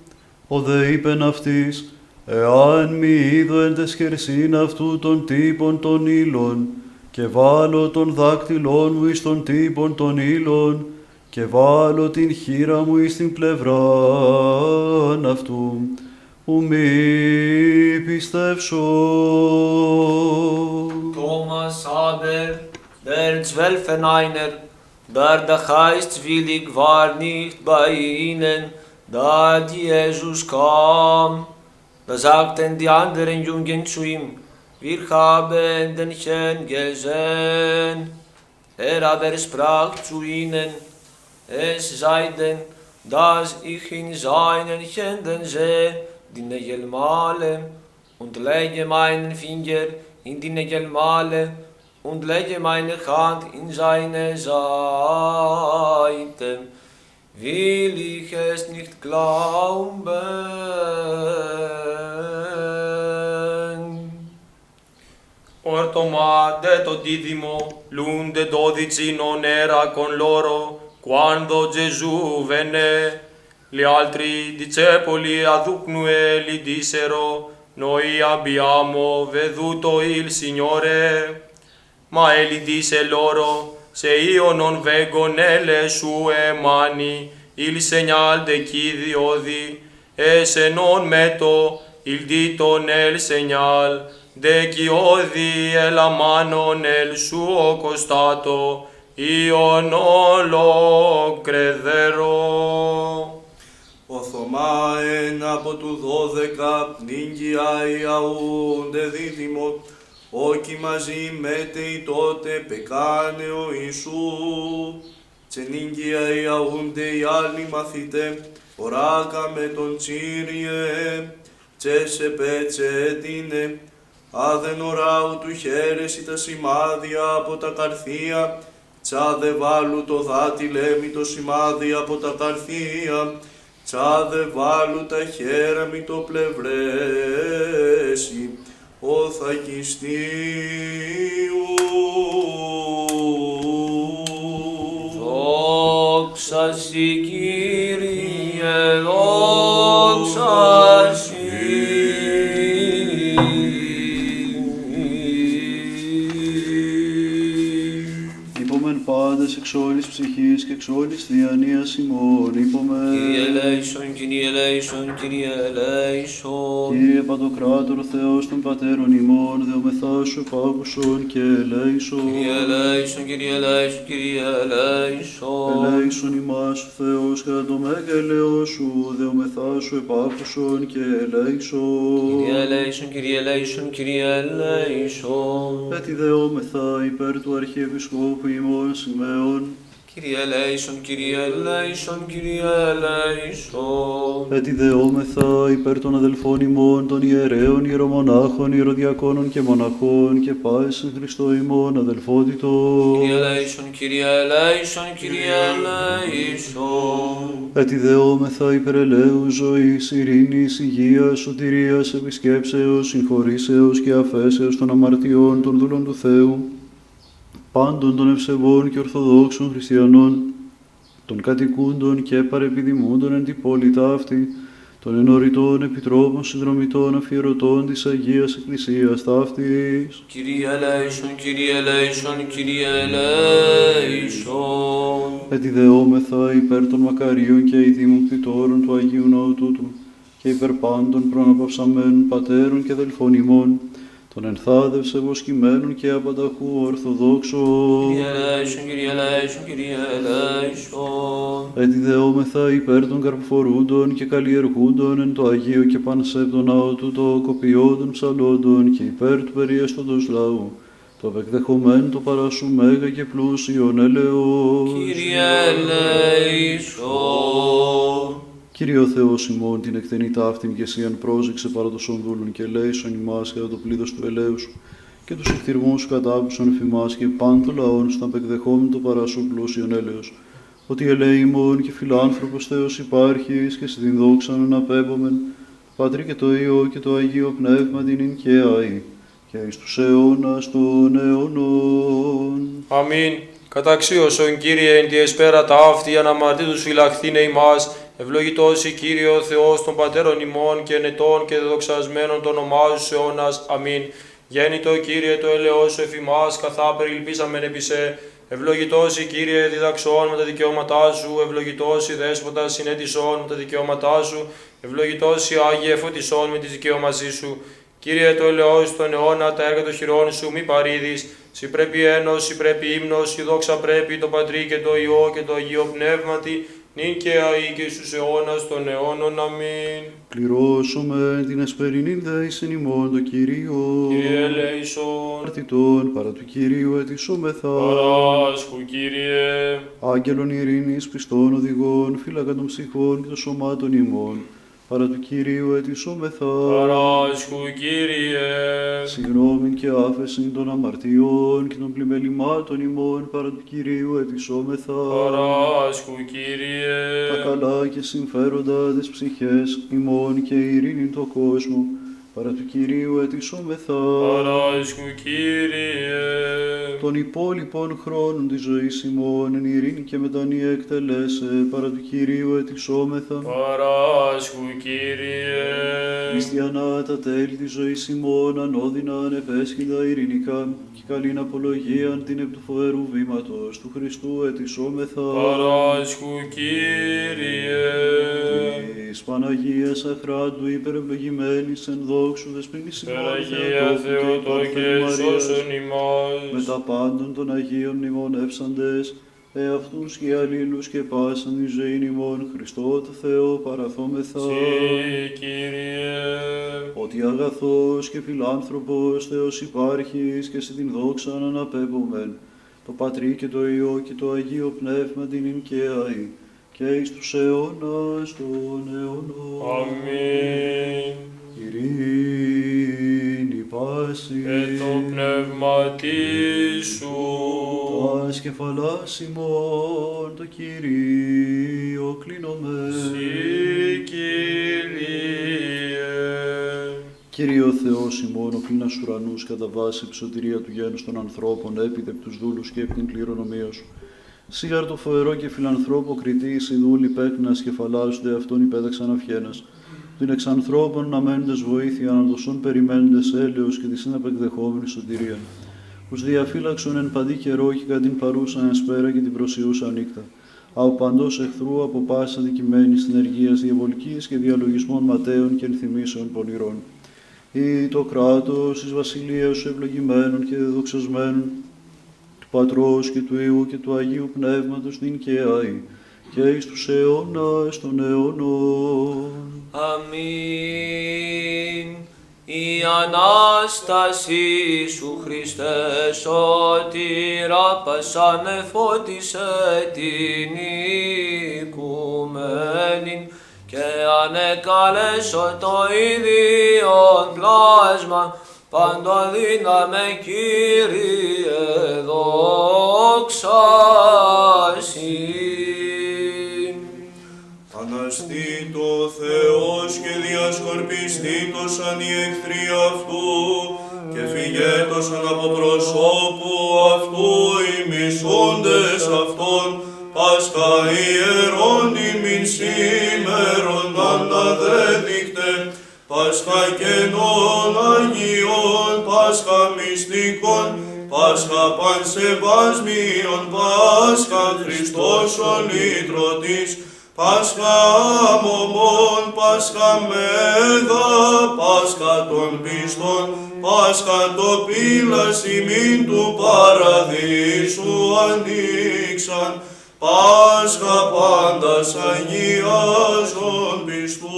Ο δε είπεν αυτής, εάν μη είδω εν τες χερσίν αυτού των τύπων των ύλων, και βάλω τον δάκτυλόν μου εις των τύπων των ύλων, και βάλω την χείρα μου εις την πλευράν αυτού, ου μη πιστεύσω. Thomas aber, der Zwölfeiner, der Geist willig war nicht bei ihnen, da Jesus kam. Da sagten die anderen Jungen zu ihm: Wir haben den Herrn gesehen. Er aber sprach zu ihnen: Es sei denn, dass ich in seinen Händen sehe die Nägelmale und lege meinen Finger in die Nägelmale und lege meine Hand in seine Seite, will ich es nicht glauben. Ortoma detto didimo, lunde 12 non era con loro, quando Gesù venne. Gli altri discepoli adunque gli dissero: Noi abbiamo veduto il Signore. Ma egli disse loro: Se io non veggo nelle sue mani il segnal dei chiodi, e se non metto il dito nel segnal dei chiodi e la mano nel suo costato, io non lo crederò. Ο Θωμά εν από του 12 νύγκια Ιαούντε δίδυμο, όκι μαζί μέτεοι τότε πεκάνε ο Ιησού. Τσε νύγκια Ιαούντε οι άλλοι μαθητέ, οράκα με τον Τσίριε, τσε σε πέτσε έτεινε, άδεν οράου του χαίρεση τα σημάδια από τα καρθία, τσάδε βάλου το δάτυλε μη το σημάδι από τα καρθία, τσάδε βάλου τα χέρα μη το πλευρέσει, ο θακιστίου. Δόξα σοι Κύριε, δόξα σοι. ελέησομεν πάντες εξ όλης ψυχής και εξ όλης διανοίας ημών, είπομεν. Κύριε ελέησον, Κύριε ελέησον, Κύριε ελέησον. Κύριε Παντοκράτορ Θεός των Πατέρων ημών, δεομεθά σου επάκουσον και ελέησον. Κύριε ελέησον, Κύριε ελέησον, Κύριε ελέησον. Ελέησον ημάς ο Θεός κατά το μέγα ελαιός σου, δεομεθά σου επάκουσον και ελέησον. Κύριε ελέησον, Κύριε ελέησον, Κύριε ελέησον. Έτσι δεόμεθα υπέρ του Αρχιεπισκόπου ημών Σημαίων, Κύριε ελέησον, Κύριε ελέησον, Κύριε ελέησον. έτσι δεόμεθα υπέρ των αδελφών ημών, των ιερέων, ιερομονάχων, ιεροδιακόνων και μοναχών και πάες εν Χριστώ ημών αδελφότητο. Κύριε ελέησον, Κύριε ελέησον, Κύριε ελέησον. Έτσι δεόμεθα υπέρ ελέους, ζωής, ειρήνης, υγείας, σωτηρίας, επισκέψεως, συγχωρήσεως και αφέσεως των αμαρτιών των δούλων του Θεού, πάντων των ευσεβών και ορθοδόξων χριστιανών, των κατοικούντων και παρεπιδημούντων εν την πόλη ταύτη, των ενωριτών επιτρόπων συνδρομητών αφιερωτών της Αγίας Εκκλησίας ταύτης. Κύριε ελέησον, Κύριε ελέησον, Κύριε ελέησον. Έτσι δεόμεθα υπέρ των μακαρίων και αηδήμων κτητόρων του Αγίου Ναού τούτου και υπέρ πάντων προαναπαυσαμένων πατέρων και αδελφών ημών, των ενθάδευσε βοσκημένων και απανταχού ορθοδόξων. Κύριε ελέησον, Κύριε ελέησον, Κύριε ελέησον. Έτσι δεόμεθα υπέρ των καρποφορούντων και καλλιεργούντων εν το Αγίο και πανσέπτο ναό του το κοπιόντων ψαλόντων και υπέρ του περιέστοντος λαού, το απεκδεχομέν το παράσου μέγα και πλούσιον έλεος. Κύριε ελέησον. Κύριε ο Θεός ημών, την εκτενή ταύτην και εσύ αν πρόσεξε παρά το σονδούλων και λέησον ημάς κατά το πλήθος του ελέους σου και τους εκθυρμούς σου κατάπησον εφημάς και παν το λαόν σου τα απεκδεχόμενο το παράσου πλούσιον έλεος. Ότι ελέη ημών και φιλάνθρωπος Θεός υπάρχεις και σε την δόξα να απέμπομεν, Πατρί και το Υιό και το Αγίο Πνεύμα την ειν και αεί και εις τους αιώνας των αιώνων. Αμήν. Καταξίωσον Κύριε εν τη εσπέρα ταύτη αναμαρτήτους φυλαχθήνε ημάς, ευλογητός η Κύριε ο Θεός των Πατέρων ημών και ενετών και δοξασμένων το όνομά σου αιώνας. Αμήν. Γέννητο Κύριε το ελαιός σου εφημάς, καθά περιλυπήσαμεν επί σε. Ευλογητός η Κύριε διδαξών με τα δικαιώματά σου, ευλογητός η Δέσποτα συνέτησών με τα δικαιώματά σου, ευλογητός η Άγιε φωτισών με τις δικαιώμασή σου. Κύριε το ελαιός τον αιώνα, τα έργα των χειρών σου μη παρήδεις. Συ πρέπει ένος, συ πρέπει ύμνος, η δόξα πρέπει το Πατρί και το Υιό και το Αγίο Πνεύματι, νυν και αεί και στους αιώνας των αιώνων. Αμήν. Πληρώσουμε την εσπερινήν δέησιν ημών το Κύριο. Κύριε ελέησον, Αρτητών παρά του Κυρίου ετισόμεθα. παράσχου Κύριε. Άγγελων ειρήνης, πιστών οδηγών, φύλακα των ψυχών και των σωμάτων ημών, παρά του Κυρίου ετισόμεθα. Παράσχου Κύριε. Συγγνώμην και άφεσιν των αμαρτιών και των πλημελημάτων ημών, παρά του Κυρίου ετισόμεθα. Παράσχου Κύριε. Τα καλά και συμφέροντα τις ψυχές ημών και ειρήνην το κόσμο, παρά του Κυρίου ετισόμεθα. Παράσχου Κύριε. Των υπόλοιπων χρόνων της ζωής ημών εν ειρήνη και μετανία εκτελέσε, παρά του Κυρίου ετισόμεθα. Παράσχου Κύριε. Χριστιανά τα τέλη της ζωής ημών ανώδυνα ανεπέσχυντα ειρηνικά και καλήν απολογίαν την επ' του φοβερού βήματος του Χριστού ετισόμεθα. Παράσχου Κύριε. Της Παναγίας Αχράντου υπερευλογημένης εν δόξου δεσποινής ημών Παναγία Θεοτό και σώσον ημάς. με τα πάντων των Αγίων μνημονεύσαντες, εαυτούς και αλλήλους και πάσαν εις ζωήν ημών, Χριστό το Θεό παραθόμεθα. Συ, Κύριε. Ότι αγαθός και φιλάνθρωπος Θεός υπάρχεις και σε την δόξα να αναπέμπομεν, το Πατρί και το Υιό και το Αγίο Πνεύμα την ειν και αεί, και εις τους αιώνας των αιώνων. Αμήν. Ειρήνη πάση. Και το πνεύματί σου. Τας κεφαλάς ημών το Κυρίο κλείνομεν. Συ, Κύριε. Κύριε ο Θεός ημών, ο κλίνας ουρανούς κατά βάση ψωτηρία του γένους των ανθρώπων, έπειτε επ' τους δούλους και επ' την κληρονομία σου. Σίγαρ το φοερό και φιλανθρώπο κριτής, η δούλη πέκνας κεφαλάζονται αυτόν υπέταξαν αυχένας. Την εξ ανθρώπων να μένοντες βοήθεια, να δωσούν περιμένοντες έλεος και τη συναπεκδεχόμενη σωτηρία. ους διαφύλαξον εν παντή καιρό και κατά την παρούσαν εσπέρα και την προσιούσα νύχτα. Από παντός εχθρού, από πάσης αδικημένης συνεργίας διαβολικής και διαλογισμών ματέων και ενθυμίσεων πονηρών. Ή το κράτος εις βασιλείας σου ευλογημένων και δεδοξασμένων, του Πατρός και του Υιού και του Αγίου Πνεύματος νυν και αεί, και εις τους αιώνας των αιώνων. Αμήν. Η Ανάσταση σου Χριστέ σωτήρα πασάν εφώτισε την οικουμένην και ανεκαλέσω το ίδιο πλάσμα παντοδύναμε Κύριε δόξα Συ. Αναστήτω Θεός και διασκορπιστήτωσαν οι εχθροί αυτού και φυγέτωσαν από προσώπου αυτού οι μισούντες αυτών Πάσχα ιερών ημιν σήμερον αναδέδεικτε Πάσχα καινών Αγιών, Πάσχα μυστικών, Πάσχα πανσεβάσμιον, Πάσχα Χριστός ο λύτρωτης, Πάσχα αμωμών, Πάσχα μέγα, Πάσχα των πιστών, Πάσχα το πύλας ημίν του παραδείσου ανοίξαν, Πάσχα πάντας αγιάζων πιστούς.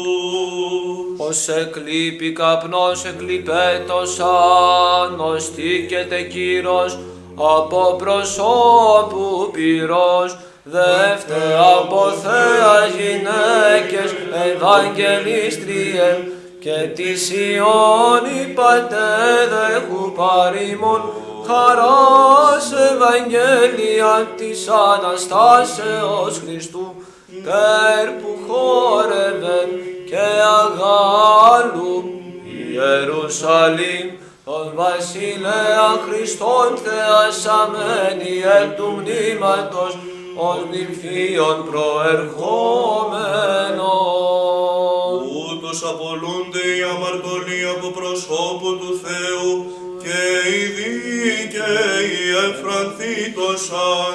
Ως εκλείπει καπνός εκλειπέτωσαν, ως τίκεται Κύρος από προσώπου πυρός, δεύτε από θέα γυναίκες ευαγγελίστριε, και της Ιώνη πατέδεχου παρήμων, χαράς Ευαγγέλια της Αναστάσεως Χριστού, περ που χόρευεν και αγάλου Ιερουσαλήμ, τον βασιλέα Χριστόν θεασαμένη εκ του μνήματος, ως νυμφίων προερχόμενος. Ούτως απολούνται οι αμαρτωλοί από προσώπου του Θεού και οι δίκαιοι εφρανθήτωσαν,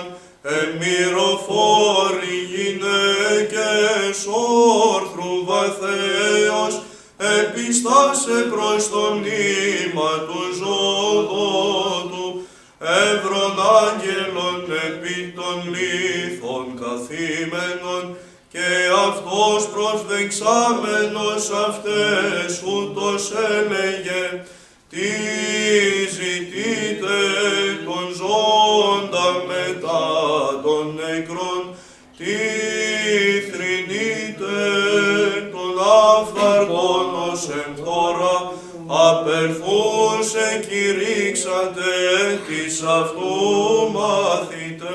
εμμυροφόροι γυναίκες όρθρου βαθέως, επιστάσε προς το μνήμα του ζωδότου, εύρων άγγελων επί των λίθων καθήμενων, και αυτός προσδεξάμενος αυτές ούτως έλεγε, τι ζητείτε τον ζώντα μετά των νεκρών, τι θρηνείτε των αυθαργών ως εμφθόρα, απερθούσε κηρύξατε της αυτού μαθητές.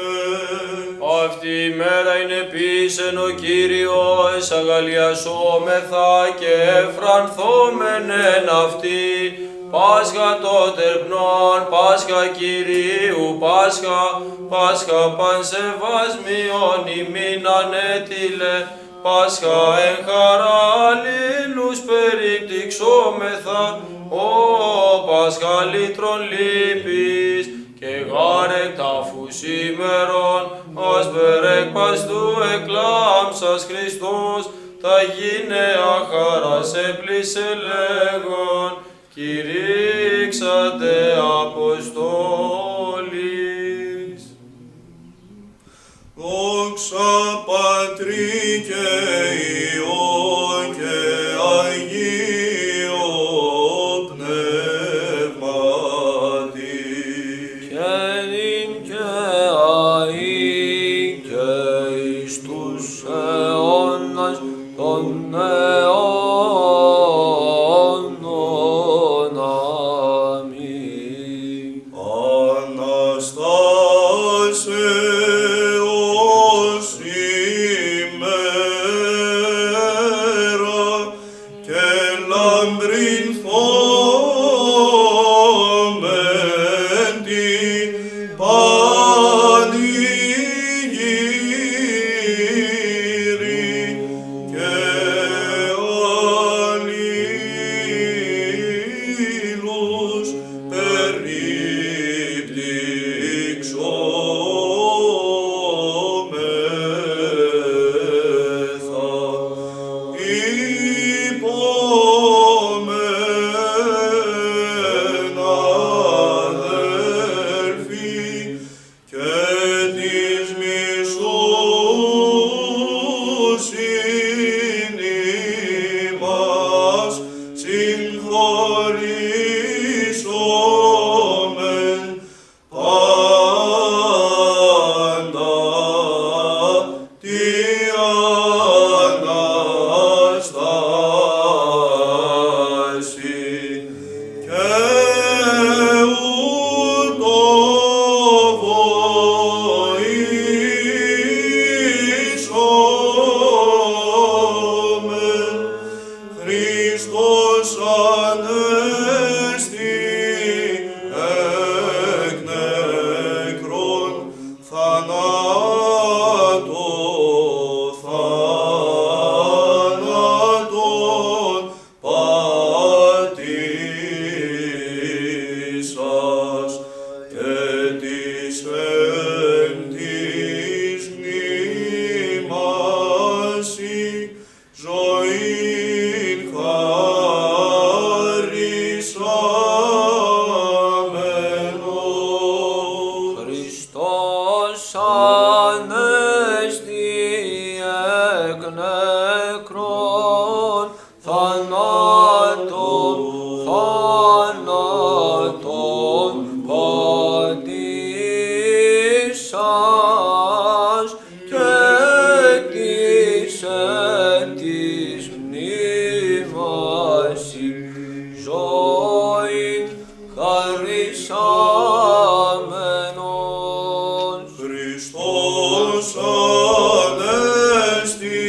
Αυτή η μέρα είναι πίσεν ο Κύριος, αγαλιασόμεθα και εφρανθόμεν εν αυτή. Πάσχα το τερπνών, Πάσχα Κυρίου, Πάσχα, Πάσχα πανσεβάσμιον ημίν ανέτειλε, Πάσχα εν χαρά αλλήλους περιπτυξόμεθα, ο Πάσχα λύτρων λύπης, και γάρεκ τάφου σήμερον, ως περεκ παστού εκλάμψας Χριστός, τα γίνεα χαράς έπλησε λέγον, κηρύξατε Αποστόλης. Δόξα Πατρί και Υιό και Αγίο Πνεύματι. Και νυν και αεί και εις τους αιώνας των αιώνων. Αμήν. Αναστάσεως ημέρα και λαμπρινθόμεν την πανηγυρία Ανέστη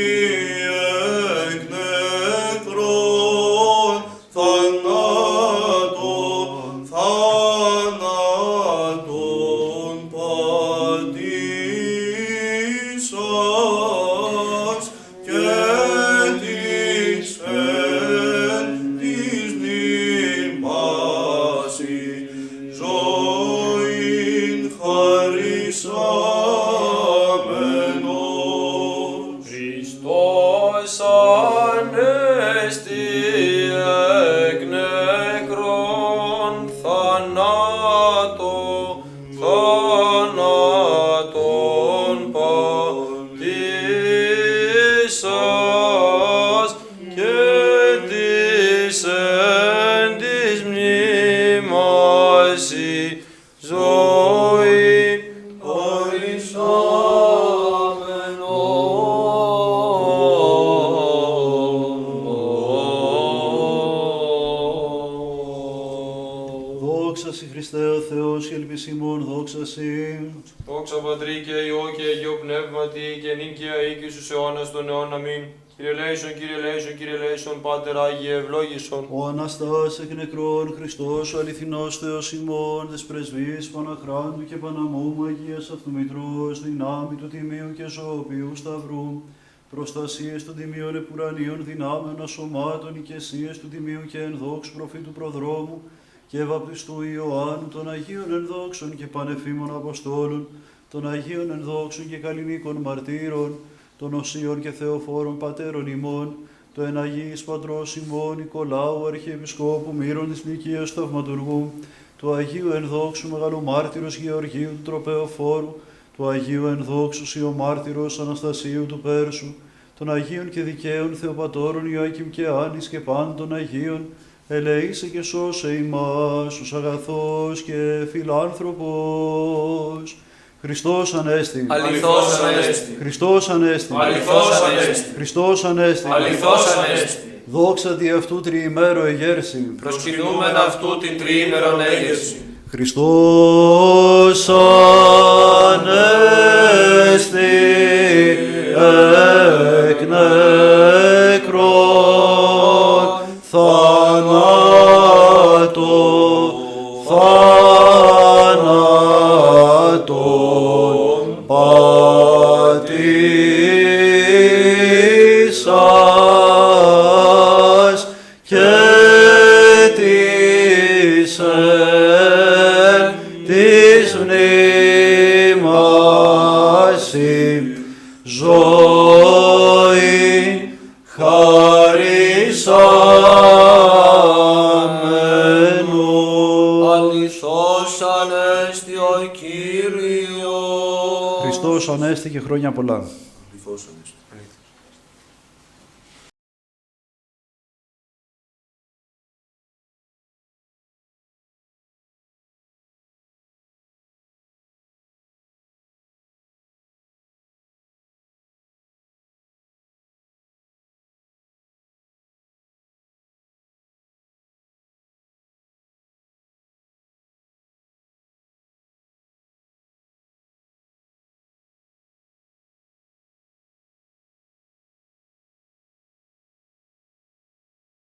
εκ νεκρών θανάτων πατήσας και της εν της μνήμασι ζωήν χαρισάμενος. Χριστός Ανέστη εκ νεκρών θανάτων πατήσας και της εν της μνήμασι ζωή Δόξα σοι Χριστέ ο Θεός και ελπισιμόν, δόξα σοι. Δόξα Πατρί και Υιό και Αγίο Πνεύματι και νυν και αεί και στους αιώνας των αιών. Αμήν. Κύριε λέησον, Κύριε λέησον, Κύριε λέησον, Πάτερ Άγιε ευλόγησον. Ο Αναστάς εκ νεκρών, Χριστός ο αληθινός Θεός ημών, τες πρεσβείες Παναχράντου και Παναμού Αγίας Αυτομητρός, δυνάμει του Τιμίου και Ζωοποιού Σταυρού, προστασίες των Τιμίων Επουρανίων δυνάμεων ασωμάτων, οικεσίες του Τιμίου και ενδόξου προφήτου προδρόμου και βαπτιστού Ιωάννου, των Αγίων ενδόξων και πανεφήμων Αποστόλων, των Αγίων ενδόξων και καλλινίκων μαρτύρων, των Οσίων και Θεοφόρων Πατέρων ημών, το εν Αγίης Πατρός ημών Νικολάου Αρχιεπισκόπου Μύρων της Νικίας του Θαυματουργού, του Αγίου ενδόξου Μεγαλομάρτυρος Γεωργίου του Τροπεοφόρου, του Αγίου ενδόξου Ιωμάρτυρος Αναστασίου του Πέρσου, των Αγίων και Δικαίων Θεοπατώρων Ιωάκημ και Άνης και πάντων των Αγίων, ελεήσε και σώσε ημάς, ως αγαθός και φιλάνθρωπος. Χριστός Ανέστη. Αληθώς Ανέστη. Χριστός Ανέστη. Αληθώς Ανέστη. Χριστός Ανέστη. Αληθώς Ανέστη. Δόξα δι' αυτού τριημέρο εγέρση. Προσκυνούμεν αυτού την τριήμερον έγερση. Χριστός Ανέστη εκ νεκρών θάνατον πατήσας και της εν της μνήμασι ζωή χαρισάμενο. Αληθώς Ανέστη ο Κύριος. Χριστός Ανέστη και χρόνια πολλά. Αληθώς Ανέστη.